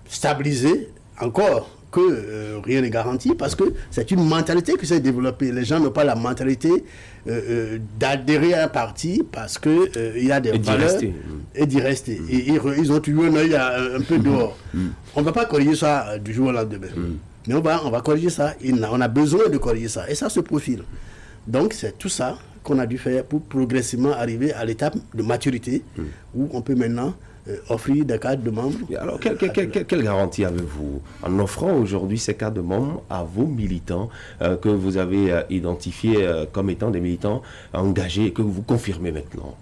stabiliser encore, que rien n'est garanti, parce que c'est une mentalité qui s'est développée. Les gens n'ont pas la mentalité d'adhérer à un parti parce qu'il y a des valeurs et d'y rester. Et ils ont toujours un œil un peu dehors. On ne va pas corriger ça du jour au lendemain. Mais on va corriger ça. On a besoin de corriger ça. Et ça se profile. Donc c'est tout ça qu'on a dû faire pour progressivement arriver à l'étape de maturité où on peut maintenant offrir des cartes de membres. Alors, quelle garantie avez-vous en offrant aujourd'hui ces cartes de membres à vos militants que vous avez identifiés comme étant des militants engagés et que vous confirmez maintenant?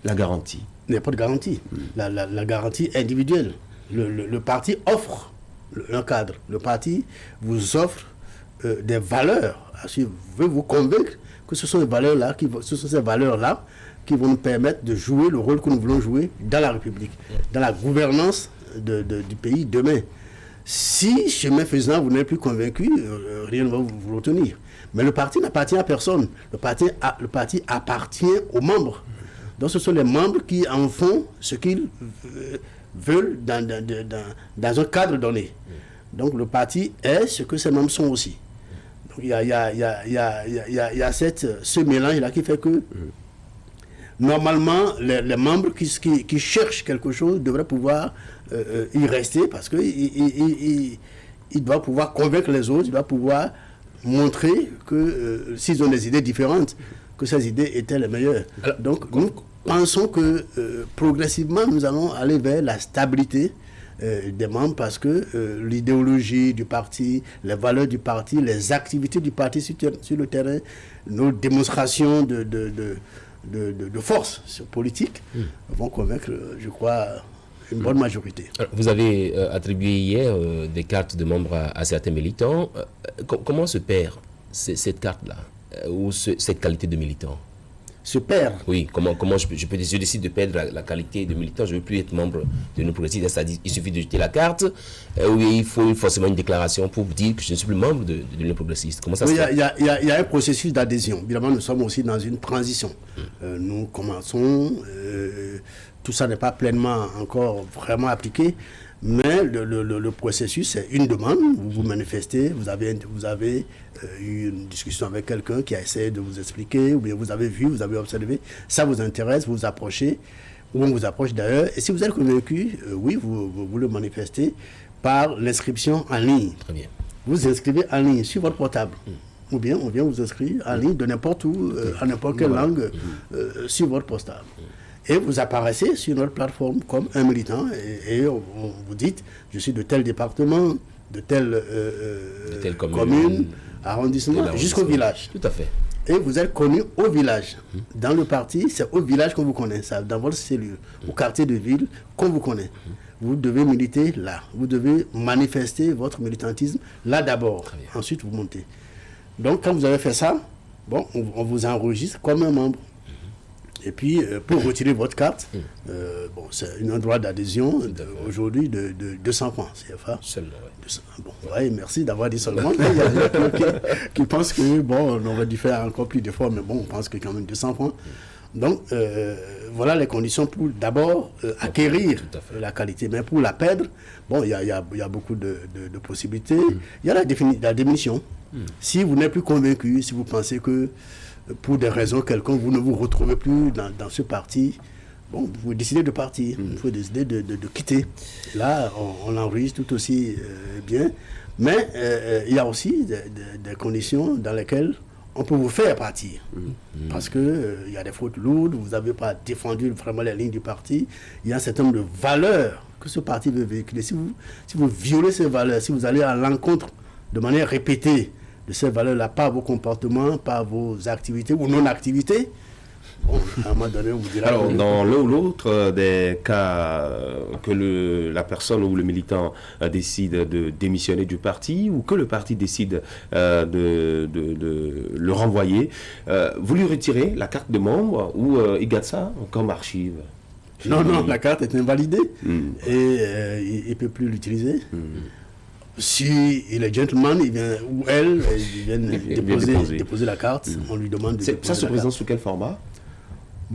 La garantie? Il n'y a pas de garantie. La garantie individuelle. Le parti offre un cadre. Le parti vous offre des valeurs. Je veux vous convaincre que ce sont ces valeurs-là qui vont nous permettre de jouer le rôle que nous voulons jouer dans la République, dans la gouvernance du pays demain. Si, chemin faisant, vous n'êtes plus convaincu, rien ne va vous retenir. Mais le parti n'appartient à personne. Le parti appartient aux membres. Donc ce sont les membres qui en font ce qu'ils veulent dans un cadre donné. Donc le parti est ce que ses membres sont aussi. Donc il y a ce mélange-là qui fait que normalement, les membres qui cherchent quelque chose devraient pouvoir y rester parce qu'ils doivent pouvoir convaincre les autres, ils doivent pouvoir montrer que s'ils ont des idées différentes, que ces idées étaient les meilleures. Donc, nous pensons que progressivement, nous allons aller vers la stabilité des membres parce que l'idéologie du parti, les valeurs du parti, les activités du parti sur le terrain, nos démonstrations de force politique vont convaincre, je crois, une bonne majorité. Alors, vous avez attribué hier des cartes de membres à certains militants. Comment se perd cette carte-là ou cette qualité de militant? se perd. Oui, comment je décide de perdre la qualité de militant, je ne veux plus être membre de l'Union progressiste, c'est-à-dire il suffit de jeter la carte, ou il faut forcément une déclaration pour dire que je ne suis plus membre de l'Union progressiste. Comment ça se fait? Il y a un processus d'adhésion. Évidemment, nous sommes aussi dans une transition. Nous commençons, tout ça n'est pas pleinement encore vraiment appliqué, mais le processus, c'est une demande, vous vous manifestez, vous avez eu une discussion avec quelqu'un qui a essayé de vous expliquer, ou bien vous avez vu, vous avez observé, ça vous intéresse, vous vous approchez, ou on vous approche d'ailleurs, et si vous êtes convaincu, oui, vous le manifestez par l'inscription en ligne. Très bien. Vous inscrivez en ligne sur votre portable, ou bien on vient vous inscrire en ligne de n'importe où, en n'importe quelle langue, sur votre portable. Et vous apparaissez sur notre plateforme comme un militant et on vous dit, je suis de tel département, de telle commune, arrondissement, jusqu'au village. Tout à fait. Et vous êtes connu au village. Dans le parti, c'est au village qu'on vous connaît, ça, dans votre cellule, au quartier de ville qu'on vous connaît. Vous devez militer là. Vous devez manifester votre militantisme là d'abord. Ensuite, vous montez. Donc, quand vous avez fait ça, bon, on vous enregistre comme un membre. Et puis, pour retirer votre carte, c'est un droit d'adhésion aujourd'hui de 200 francs CFA. Seulement, oui. Merci d'avoir dit seulement. Il y a des gens qui pensent que, on aurait dû faire encore plus d'efforts, mais bon, on pense que quand même 200 francs. Donc, voilà les conditions pour d'abord acquérir la qualité. Mais pour la perdre, il y a beaucoup de possibilités. Il y a la définition. Si vous n'êtes plus convaincu, si vous pensez que pour des raisons quelconques, vous ne vous retrouvez plus dans ce parti, vous décidez de partir, vous décidez de quitter. Là, on l'enregistre tout aussi bien. Mais il y a aussi des conditions dans lesquelles on peut vous faire partir. Parce qu'il y a des fautes lourdes, vous n'avez pas défendu vraiment les lignes du parti. Il y a un certain nombre de valeurs que ce parti veut véhiculer. Si vous violez ces valeurs, si vous allez à l'encontre de manière répétée de ces valeurs-là, par vos comportements, par vos activités ou non-activités, à un moment donné, on vous dira... Alors, dans l'un ou l'autre des cas que la personne ou le militant décide de démissionner du parti ou que le parti décide de le renvoyer, vous lui retirez la carte de membre ou il garde ça comme archive? Non, la carte est invalidée et il ne peut plus l'utiliser. Si il est gentleman, il vient, ou elle, il vient déposer la carte, on lui demande de déposer la carte. Ça se présente sous quel format?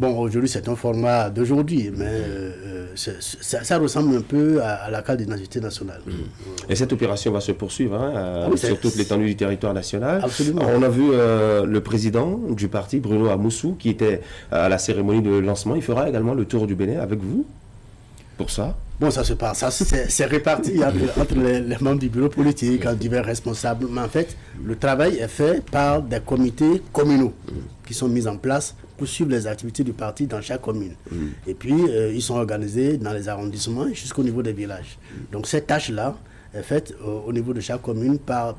Aujourd'hui, c'est un format d'aujourd'hui, mais ça ressemble un peu à la carte d'identité nationale. Et cette opération va se poursuivre sur toute l'étendue du territoire national. Absolument. On a vu le président du parti, Bruno Amoussou, qui était à la cérémonie de lancement. Il fera également le tour du Bénin avec vous pour ça? Ça se passe. C'est réparti entre les membres du bureau politique, entre divers responsables. Mais en fait, le travail est fait par des comités communaux qui sont mis en place pour suivre les activités du parti dans chaque commune. Et puis, ils sont organisés dans les arrondissements jusqu'au niveau des villages. Donc, cette tâche-là est faite au niveau de chaque commune par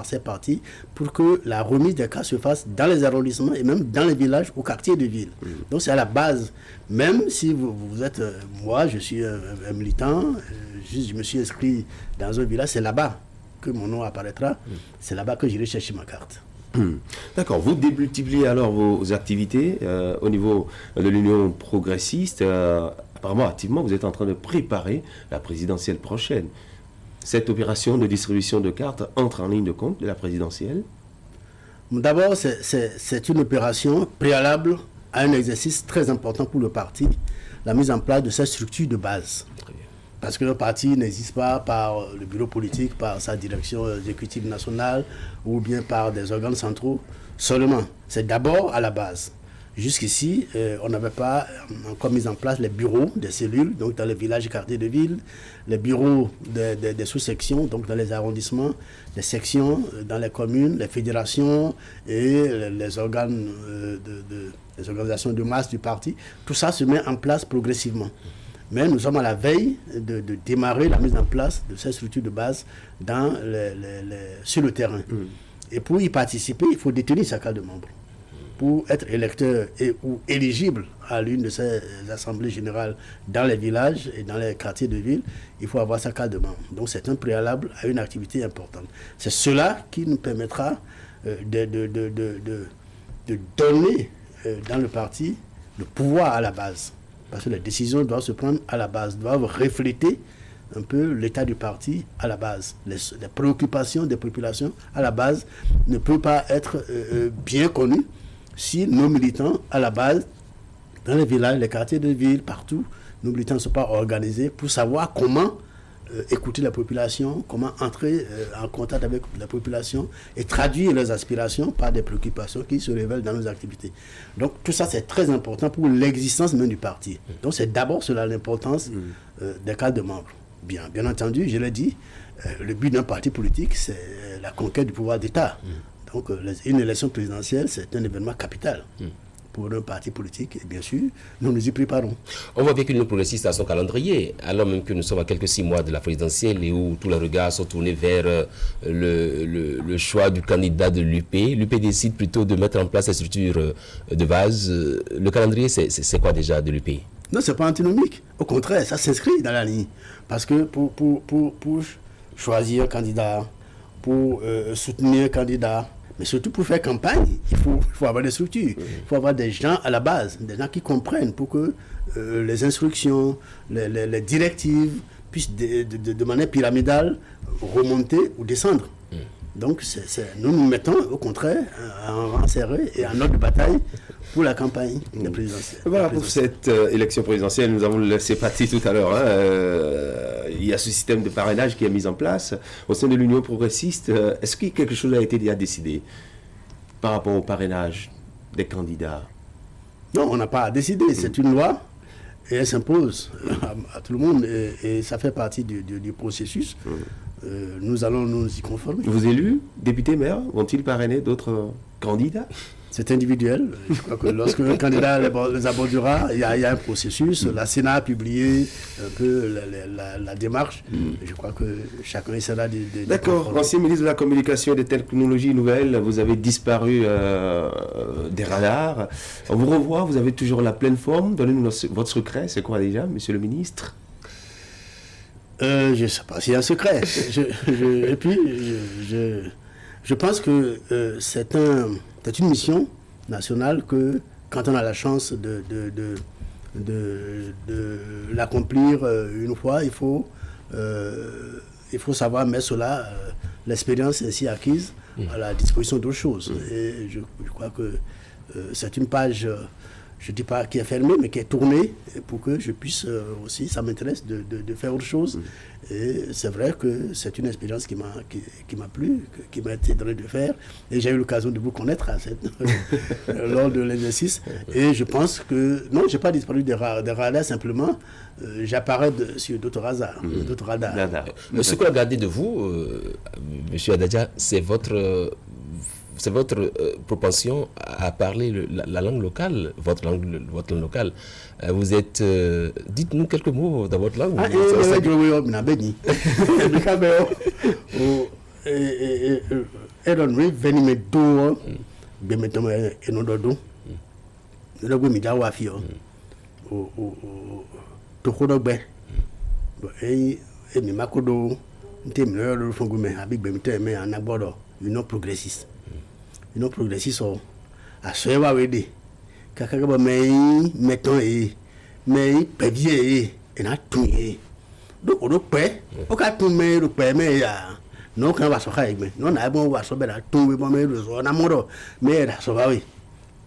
ces partis pour que la remise des cas se fasse dans les arrondissements et même dans les villages, au quartier de ville. Donc, c'est à la base. Même si vous êtes... moi, je suis un militant, je me suis inscrit dans un village, c'est là-bas que mon nom apparaîtra. C'est là-bas que j'irai chercher ma carte. D'accord. Vous démultipliez alors vos activités au niveau de l'Union progressiste. Apparemment, activement, vous êtes en train de préparer la présidentielle prochaine. Cette opération de distribution de cartes entre en ligne de compte de la présidentielle? D'abord, c'est une opération préalable à un exercice très important pour le parti, la mise en place de cette structure de base. Parce que le parti n'existe pas par le bureau politique, par sa direction exécutive nationale ou bien par des organes centraux seulement. C'est d'abord à la base. Jusqu'ici, on n'avait pas encore mis en place les bureaux des cellules, donc dans les villages et quartiers de ville, les bureaux des sous-sections, donc dans les arrondissements, les sections dans les communes, les fédérations et les organes les organisations de masse du parti. Tout ça se met en place progressivement. Mais nous sommes à la veille de démarrer la mise en place de cette structure de base sur le terrain. Et pour y participer, il faut détenir sa carte de membre. Pour être électeur ou éligible à l'une de ces assemblées générales dans les villages et dans les quartiers de ville, il faut avoir sa carte de membre. Donc c'est un préalable à une activité importante. C'est cela qui nous permettra de donner dans le parti le pouvoir à la base. Parce que les décisions doivent se prendre à la base, doivent refléter un peu l'état du parti à la base. Les préoccupations des populations à la base ne peuvent pas être bien connues si nos militants à la base, dans les villages, les quartiers de ville, partout, nos militants ne sont pas organisés pour savoir comment écouter la population, comment entrer en contact avec la population et traduire leurs aspirations par des préoccupations qui se révèlent dans nos activités. Donc tout ça c'est très important pour l'existence même du parti. Donc c'est d'abord cela l'importance des cadres de membres. Bien entendu, je l'ai dit, le but d'un parti politique c'est la conquête du pouvoir d'État. Donc une élection présidentielle c'est un événement capital. Pour un parti politique, et bien sûr, nous nous y préparons. On voit bien que l'Union progressiste a son calendrier, alors même que nous sommes à quelques 6 mois de la présidentielle et où tous les regards sont tournés vers le choix du candidat de l'UP. L'UP décide plutôt de mettre en place la structure de base. Le calendrier, c'est quoi déjà de l'UP? Non, c'est pas antinomique. Au contraire, ça s'inscrit dans la ligne. Parce que pour choisir un candidat, pour soutenir un candidat, mais surtout pour faire campagne, il faut avoir des structures. Il faut avoir des gens à la base, des gens qui comprennent pour que les instructions, les directives puissent de manière pyramidale remonter ou descendre. Donc nous nous mettons au contraire en rang serré et en ordre de bataille pour la campagne présidentielle. Voilà pour cette élection présidentielle, nous avons laissé partir tout à l'heure. Il y a ce système de parrainage qui est mis en place au sein de l'Union progressiste. Est-ce que quelque chose a été déjà décidé par rapport au parrainage des candidats? Non, on n'a pas à décider. C'est une loi et elle s'impose à tout le monde et ça fait partie du processus. Nous allons nous y conformer. Vos élus, députés, maires, vont-ils parrainer d'autres candidats? C'est individuel. Je crois que lorsque un candidat les abordera, il y a un processus. La Sénat a publié un peu la démarche. Je crois que chacun essaiera de... D'accord. Ancien ministre de la Communication et des Technologies Nouvelles, vous avez disparu des radars. On vous revoit, vous avez toujours la pleine forme. Donnez-nous votre secret. C'est quoi déjà, monsieur le ministre? Je ne sais pas s'il y a un secret. Et puis, je pense que c'est une mission nationale que, quand on a la chance de l'accomplir une fois, il faut savoir mettre cela, l'expérience ainsi acquise, à la disposition d'autres choses. Et je crois que c'est une page... je ne dis pas qui est fermée, mais qui est tournée pour que je puisse aussi, ça m'intéresse de faire autre chose. Et c'est vrai que c'est une expérience qui m'a plu, qui m'a été donnée de faire. Et j'ai eu l'occasion de vous connaître lors de l'exercice. Et je pense que, non, je n'ai pas disparu des radars, simplement, j'apparais sur d'autres radars. Ce qu'on a gardé de vous, M. Adadja, c'est votre propension à parler la langue locale, votre langue locale. Vous êtes... dites-nous quelques mots dans votre langue. Union progressiste. Union progressiste à Soewa Wede. Kakaba Mei, mettons mais pévier et n'a tout. Donc on paie, au cas tout mais le paie mais non quand va se faire non n'a bon va se faire tout mais on a moro mais ça va oui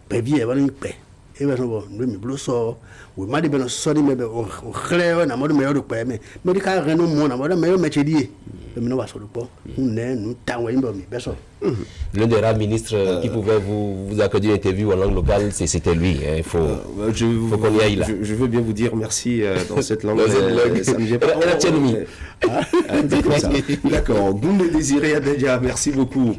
pévier va une paie et va bon nous me blosso ou m'a dit ben sorry mais au clair na moro mais le paie mais le cas rien non na moro mais métier lié mais non va se le pas nous t'envoyer mais personne. L'un des rares ministres qui pouvait vous accorder une interview en langue locale, c'était lui. Il faut qu'on y aille là. Je veux bien vous dire merci dans cette langue. Ça me gêne pas. D'accord. Goumbe Désiré Adadja, merci beaucoup.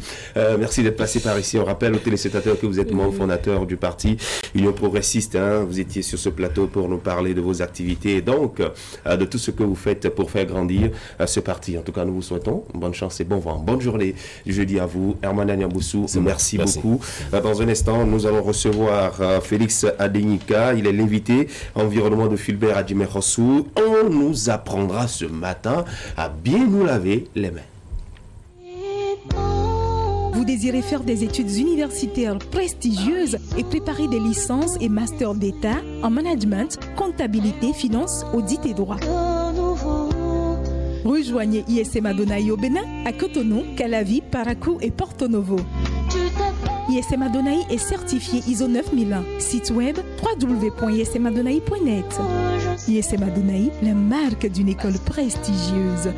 Merci d'être passé par ici. On rappelle aux téléspectateurs que vous êtes membre fondateur du parti Union progressiste. Vous étiez sur ce plateau pour nous parler de vos activités et donc de tout ce que vous faites pour faire grandir ce parti. En tout cas, nous vous souhaitons bonne chance et bon vent. Bonne journée du jeudi à vous. Herman Nyamboussou, merci beaucoup. Dans un instant, nous allons recevoir Félix Adenika. Il est l'invité environnement de Fulbert Adjime Rossou. On nous apprendra ce matin à bien nous laver les mains. Vous désirez faire des études universitaires prestigieuses et préparer des licences et masters d'État en management, comptabilité, finance, audit et droit. Rejoignez ISM Adonai au Bénin, à Cotonou, Calavi, Parakou et Porto Novo. ISM Adonai est certifié ISO 9001. Site web www.ismadonai.net. ISM Adonai, la marque d'une école prestigieuse.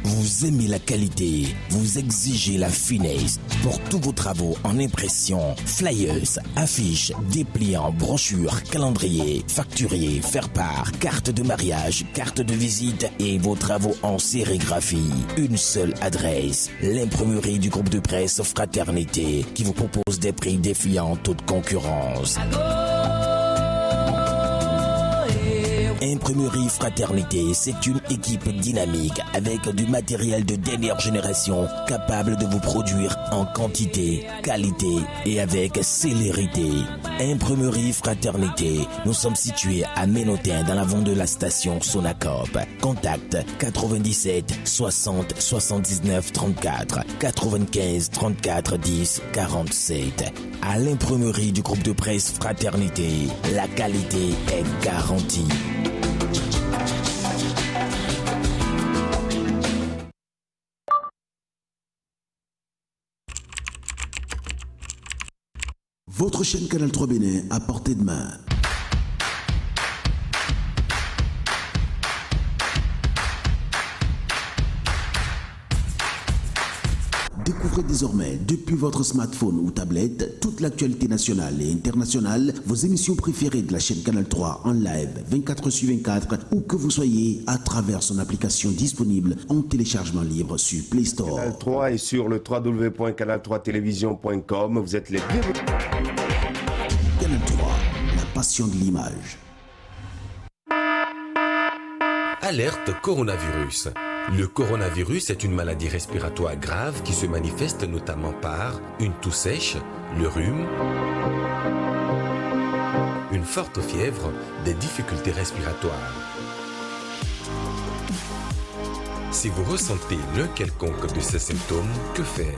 Vous aimez la qualité, vous exigez la finesse pour tous vos travaux en impression, flyers, affiches, dépliants, brochures, calendriers, facturiers, faire-part, carte de mariage, carte de visite et vos travaux en sérigraphie. Une seule adresse, l'imprimerie du groupe de presse Fraternité qui vous propose des prix défiant toute concurrence. Imprimerie Fraternité, c'est une équipe dynamique avec du matériel de dernière génération capable de vous produire en quantité, qualité et avec célérité. Imprimerie Fraternité, nous sommes situés à Ménotin dans l'avant de la station Sonacop. Contact 97 60 79 34 95 34 10 47. À l'imprimerie du groupe de presse Fraternité, la qualité est garantie. Votre chaîne Canal 3 Bénin à portée de main. Découvrez désormais, depuis votre smartphone ou tablette, toute l'actualité nationale et internationale, vos émissions préférées de la chaîne Canal 3 en live 24/24, où que vous soyez, à travers son application disponible en téléchargement libre sur Play Store. Canal 3 et sur le www.canal3television.com, vous êtes les bienvenus. Canal 3, la passion de l'image. Alerte coronavirus. Le coronavirus est une maladie respiratoire grave qui se manifeste notamment par une toux sèche, le rhume, une forte fièvre, des difficultés respiratoires. Si vous ressentez l'un quelconque de ces symptômes, que faire?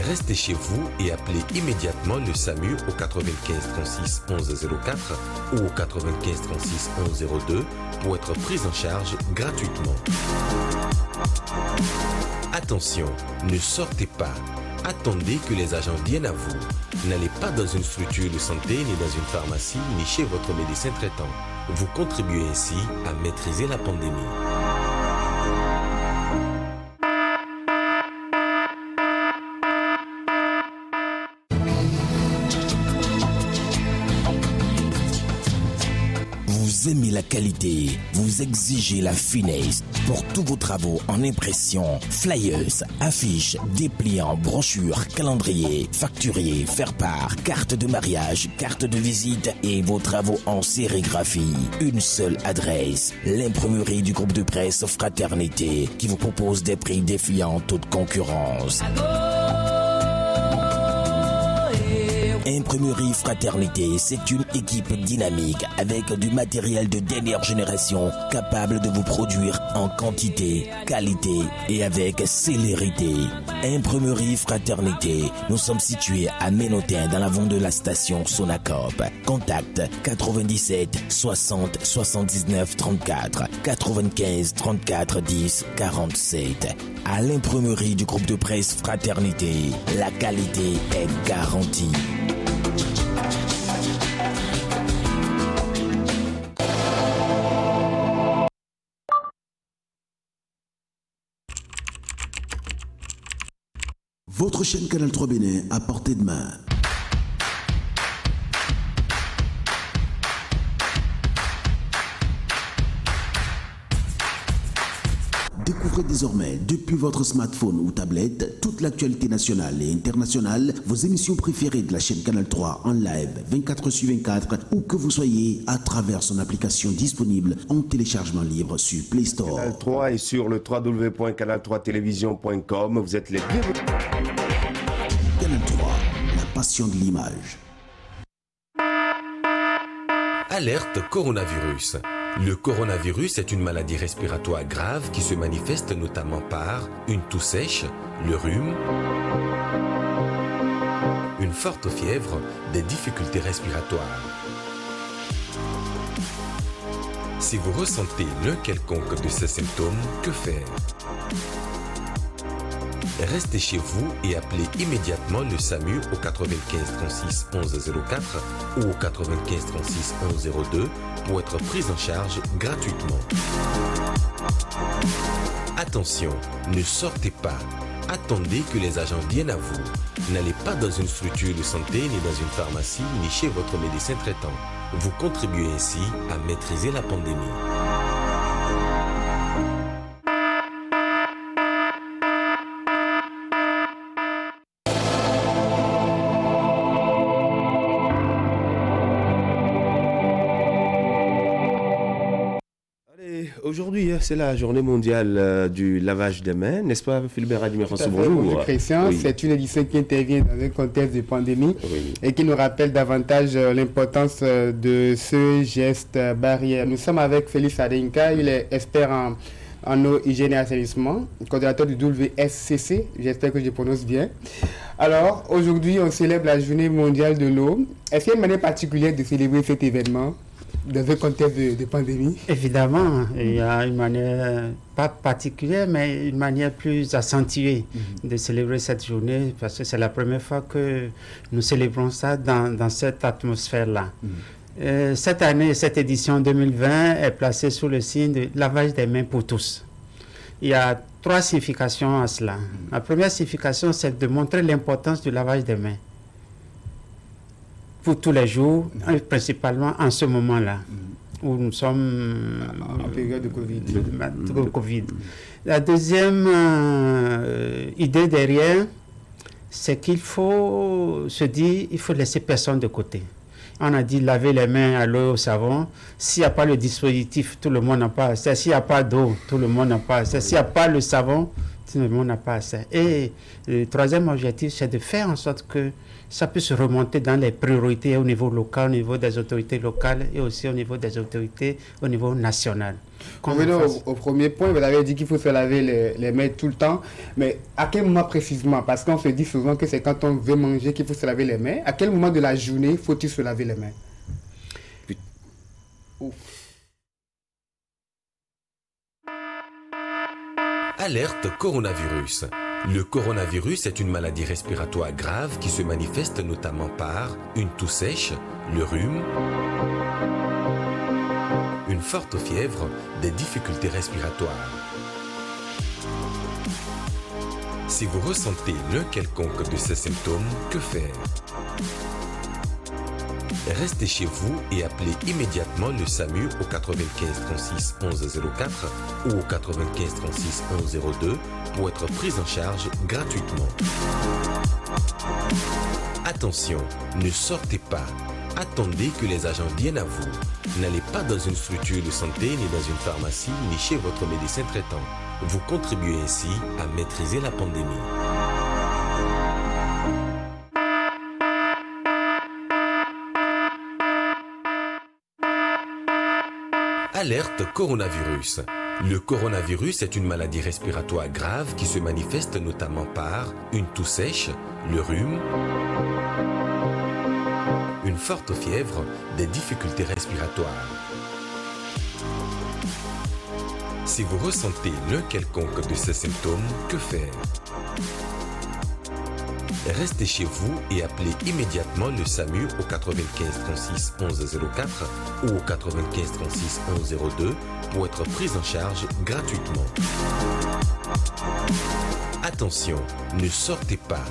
Restez chez vous et appelez immédiatement le SAMU au 95 36 11 04 ou au 95 36 11 02 pour être pris en charge gratuitement. Attention, ne sortez pas. Attendez que les agents viennent à vous. N'allez pas dans une structure de santé, ni dans une pharmacie, ni chez votre médecin traitant. Vous contribuez ainsi à maîtriser la pandémie. Vous aimez la qualité, vous exigez la finesse pour tous vos travaux en impression, flyers, affiches, dépliants, brochures, calendriers, facturiers, faire-part, carte de mariage, carte de visite et vos travaux en sérigraphie. Une seule adresse, l'imprimerie du groupe de presse Fraternité qui vous propose des prix défiant toute concurrence. Imprimerie Fraternité, c'est une équipe dynamique avec du matériel de dernière génération capable de vous produire en quantité, qualité et avec célérité. Imprimerie Fraternité, nous sommes situés à Ménotin dans l'avant de la station Sonacop. Contact 97 60 79 34 95 34 10 47. À l'imprimerie du groupe de presse Fraternité, la qualité est garantie. Votre chaîne Canal 3 Bénin à portée de main. Découvrez désormais, depuis votre smartphone ou tablette, toute l'actualité nationale et internationale, vos émissions préférées de la chaîne Canal 3 en live 24/24, où que vous soyez, à travers son application disponible en téléchargement libre sur Play Store. Canal 3 et sur le www.canal3television.com, vous êtes les bienvenus. Canal 3, la passion de l'image. Alerte coronavirus. Le coronavirus est une maladie respiratoire grave qui se manifeste notamment par une toux sèche, le rhume, une forte fièvre, des difficultés respiratoires. Si vous ressentez l'un quelconque de ces symptômes, que faire? Restez chez vous et appelez immédiatement le SAMU au 95 36 11 04 ou au 95 36 11 02 pour être pris en charge gratuitement. Attention, ne sortez pas. Attendez que les agents viennent à vous. N'allez pas dans une structure de santé, ni dans une pharmacie, ni chez votre médecin traitant. Vous contribuez ainsi à maîtriser la pandémie. Aujourd'hui, c'est la journée mondiale du lavage des mains, n'est-ce pas, Philbert Adimier-François? Bonjour. Christian, oui. C'est une édition qui intervient dans un contexte de pandémie, oui, et qui nous rappelle davantage l'importance de ce geste barrière. Nous sommes avec Félix Adinka, il est expert en eau, hygiène et assainissement, coordinateur du WSCC, j'espère que je prononce bien. Alors, aujourd'hui, on célèbre la journée mondiale de l'eau. Est-ce qu'il y a une manière particulière de célébrer cet événement dans un contexte de pandémie? Évidemment, il y a une manière, pas particulière, mais une manière plus accentuée de célébrer cette journée, parce que c'est la première fois que nous célébrons ça dans cette atmosphère-là. Cette année, cette édition 2020 est placée sous le signe de lavage des mains pour tous. Il y a 3 significations à cela. La première signification, c'est de montrer l'importance du lavage des mains pour tous les jours, principalement en ce moment-là, où nous sommes en période de Covid. La deuxième idée derrière, c'est qu'il faut se dire, il faut laisser personne de côté. On a dit laver les mains à l'eau et au savon. S'il n'y a pas le dispositif, tout le monde n'a pas accès. S'il n'y a pas d'eau, tout le monde n'a pas accès. S'il n'y a pas le savon, tout le monde n'a pas accès. Et le troisième objectif, c'est de faire en sorte que ça puisse remonter dans les priorités au niveau local, au niveau des autorités locales et aussi au niveau des autorités au niveau national. Au premier point, vous avez dit qu'il faut se laver les mains tout le temps, mais à quel moment précisément? Parce qu'on se dit souvent que c'est quand on veut manger qu'il faut se laver les mains. À quel moment de la journée faut-il se laver les mains? Alerte coronavirus. Le coronavirus est une maladie respiratoire grave qui se manifeste notamment par une toux sèche, le rhume, une forte fièvre, des difficultés respiratoires. Si vous ressentez l'un quelconque de ces symptômes, que faire? Restez chez vous et appelez immédiatement le SAMU au 95 36 11 04 ou au 95 36 11 02 pour être pris en charge gratuitement. Attention, ne sortez pas. Attendez que les agents viennent à vous. N'allez pas dans une structure de santé, ni dans une pharmacie, ni chez votre médecin traitant. Vous contribuez ainsi à maîtriser la pandémie. Alerte coronavirus. Le coronavirus est une maladie respiratoire grave qui se manifeste notamment par une toux sèche, le rhume, une forte fièvre, des difficultés respiratoires. Si vous ressentez l'un quelconque de ces symptômes, que faire? Restez chez vous et appelez immédiatement le SAMU au 95 36 11 04 ou au 95 36 11 02 pour être pris en charge gratuitement. Attention, ne sortez pas.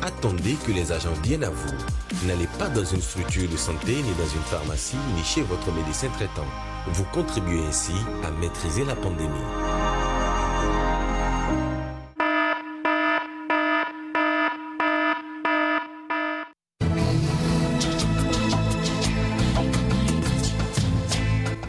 Attendez que les agents viennent à vous. N'allez pas dans une structure de santé, ni dans une pharmacie, ni chez votre médecin traitant. Vous contribuez ainsi à maîtriser la pandémie.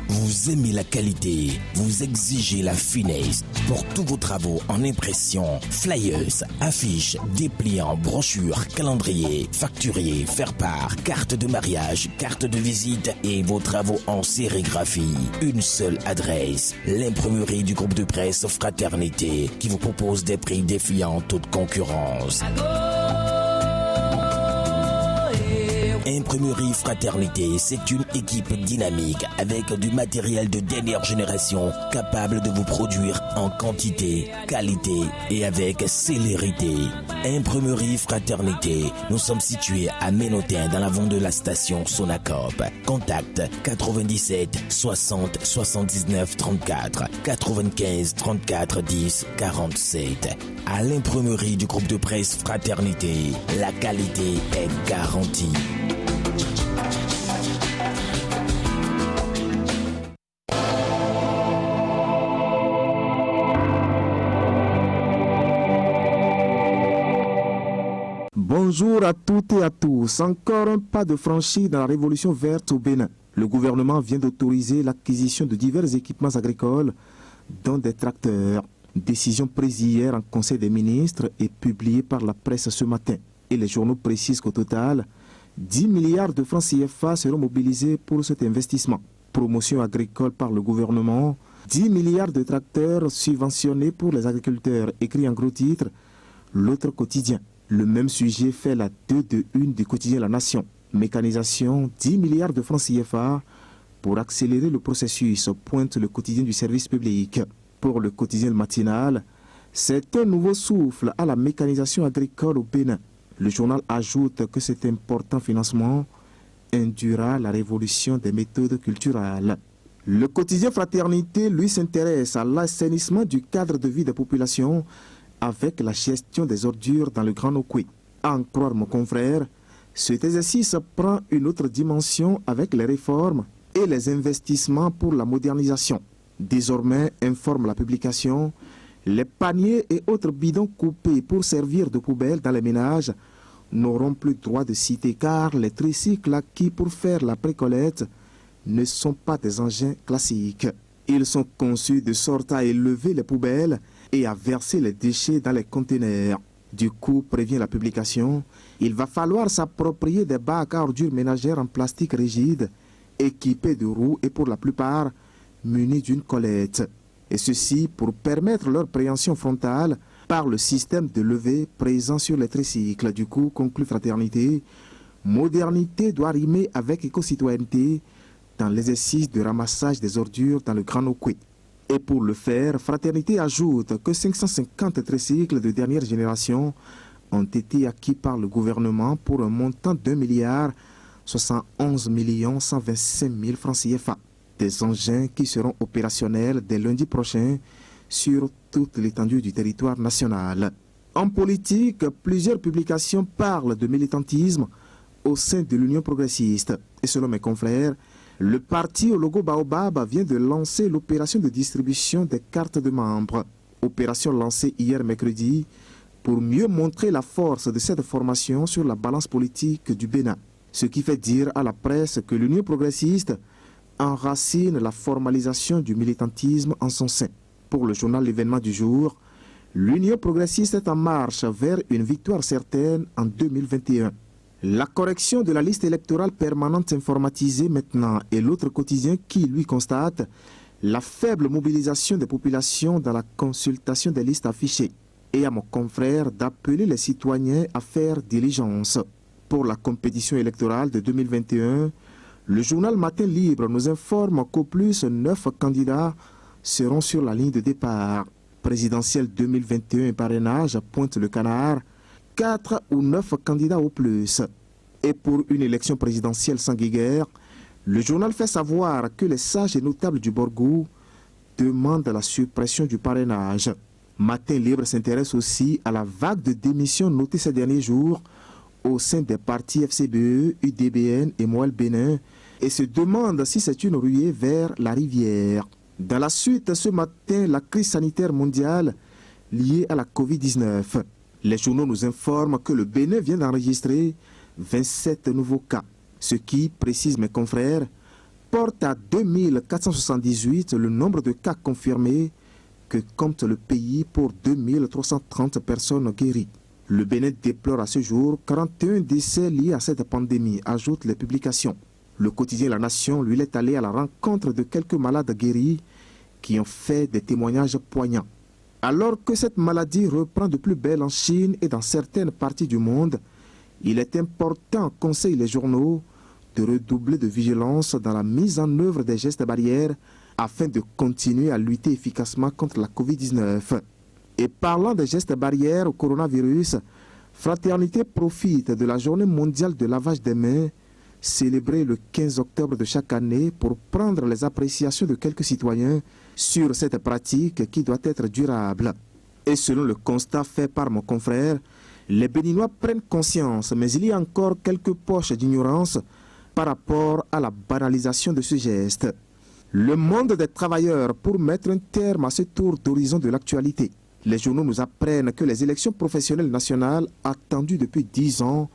Vous Vous aimez la qualité, vous exigez la finesse. Pour tous vos travaux en impression, flyers, affiches, dépliants, brochures, calendriers, facturiers, faire-part, carte de mariage, carte de visite et vos travaux en sérigraphie. Une seule adresse, l'imprimerie du groupe de presse Fraternité qui vous propose des prix défiant toute concurrence. Imprimerie Fraternité, c'est une équipe dynamique avec du matériel de dernière génération capable de vous produire en quantité, qualité et avec célérité. Imprimerie Fraternité, nous sommes situés à Ménotin dans l'avant de la station Sonacop. Contact 97 60 79 34 95 34 10 47. À l'imprimerie du groupe de presse Fraternité, la qualité est garantie. Bonjour à toutes et à tous. Encore un pas de franchi dans la révolution verte au Bénin. Le gouvernement vient d'autoriser l'acquisition de divers équipements agricoles, dont des tracteurs. Décision prise hier en Conseil des ministres et publiée par la presse ce matin. Et les journaux précisent qu'au total, 10 milliards de francs CFA seront mobilisés pour cet investissement. Promotion agricole par le gouvernement, 10 milliards de tracteurs subventionnés pour les agriculteurs, écrit en gros titre, l'autre quotidien. Le même sujet fait la 2 de 1 du quotidien La Nation. Mécanisation, 10 milliards de francs CFA pour accélérer le processus, pointe le quotidien du service public. Pour le quotidien matinal, c'est un nouveau souffle à la mécanisation agricole au Bénin. Le journal ajoute que cet important financement induira la révolution des méthodes culturelles. Le quotidien Fraternité, lui, s'intéresse à l'assainissement du cadre de vie des populations avec la gestion des ordures dans le Grand Okoué. À en croire mon confrère, cet exercice prend une autre dimension avec les réformes et les investissements pour la modernisation. Désormais, informe la publication, les paniers et autres bidons coupés pour servir de poubelle dans les ménages n'auront plus droit de citer car les tricycles acquis pour faire la précollecte ne sont pas des engins classiques. Ils sont conçus de sorte à élever les poubelles et à verser les déchets dans les conteneurs. Du coup, prévient la publication, il va falloir s'approprier des bacs à ordures ménagères en plastique rigide, équipés de roues et pour la plupart munis d'une collette. Et ceci pour permettre leur préhension frontale par le système de levée présent sur les tricycles. Du coup, conclut Fraternité, modernité doit rimer avec éco-citoyenneté dans l'exercice de ramassage des ordures dans le Grand Okoué. Et pour le faire, Fraternité ajoute que 550 tricycles de dernière génération ont été acquis par le gouvernement pour un montant d'1 milliard 71 125 000 francs CFA. Des engins qui seront opérationnels dès lundi prochain sur toute l'étendue du territoire national. En politique, plusieurs publications parlent de militantisme au sein de l'Union progressiste. Et selon mes confrères, le parti au logo Baobab vient de lancer l'opération de distribution des cartes de membres. Opération lancée hier mercredi pour mieux montrer la force de cette formation sur la balance politique du Bénin. Ce qui fait dire à la presse que l'Union progressiste enracine la formalisation du militantisme en son sein. Pour le journal L'événement du jour, l'Union progressiste est en marche vers une victoire certaine en 2021. La correction de la liste électorale permanente informatisée maintenant est l'autre quotidien qui, lui, constate la faible mobilisation des populations dans la consultation des listes affichées et à mon confrère d'appeler les citoyens à faire diligence. Pour la compétition électorale de 2021, le journal Matin Libre nous informe qu'au plus 9 candidats seront sur la ligne de départ. Présidentielle 2021 et parrainage, pointe le canard, 4 ou 9 candidats au plus. Et pour une élection présidentielle sans guéguerre, le journal fait savoir que les sages et notables du Borgou demandent la suppression du parrainage. Matin Libre s'intéresse aussi à la vague de démissions notée ces derniers jours au sein des partis FCBE, UDBN et Moël Bénin et se demande si c'est une ruée vers la rivière. Dans la suite, ce matin, la crise sanitaire mondiale liée à la Covid-19. Les journaux nous informent que le Bénin vient d'enregistrer 27 nouveaux cas, ce qui, précise mes confrères, porte à 2478 le nombre de cas confirmés que compte le pays pour 2330 personnes guéries. Le Bénin déplore à ce jour 41 décès liés à cette pandémie, ajoutent les publications. Le quotidien La Nation, lui, est allé à la rencontre de quelques malades guéris qui ont fait des témoignages poignants. Alors que cette maladie reprend de plus belle en Chine et dans certaines parties du monde, il est important, conseillent les journaux, de redoubler de vigilance dans la mise en œuvre des gestes barrières afin de continuer à lutter efficacement contre la Covid-19. Et parlant des gestes barrières au coronavirus, Fraternité profite de la journée mondiale de lavage des mains, célébrée le 15 octobre de chaque année, pour prendre les appréciations de quelques citoyens sur cette pratique qui doit être durable. Et selon le constat fait par mon confrère, les Béninois prennent conscience, mais il y a encore quelques poches d'ignorance par rapport à la banalisation de ce geste. Le monde des travailleurs pour mettre un terme à ce tour d'horizon de l'actualité. Les journaux nous apprennent que les élections professionnelles nationales, attendues depuis 10 ans,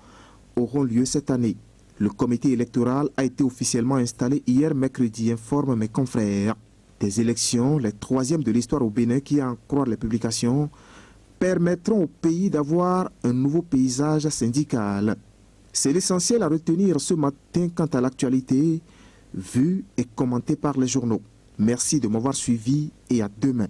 auront lieu cette année. Le comité électoral a été officiellement installé hier mercredi, informent mes confrères. Des élections, les troisièmes de l'histoire au Bénin qui, à en croire les publications, permettront au pays d'avoir un nouveau paysage syndical. C'est l'essentiel à retenir ce matin quant à l'actualité, vue et commentée par les journaux. Merci de m'avoir suivi et à demain.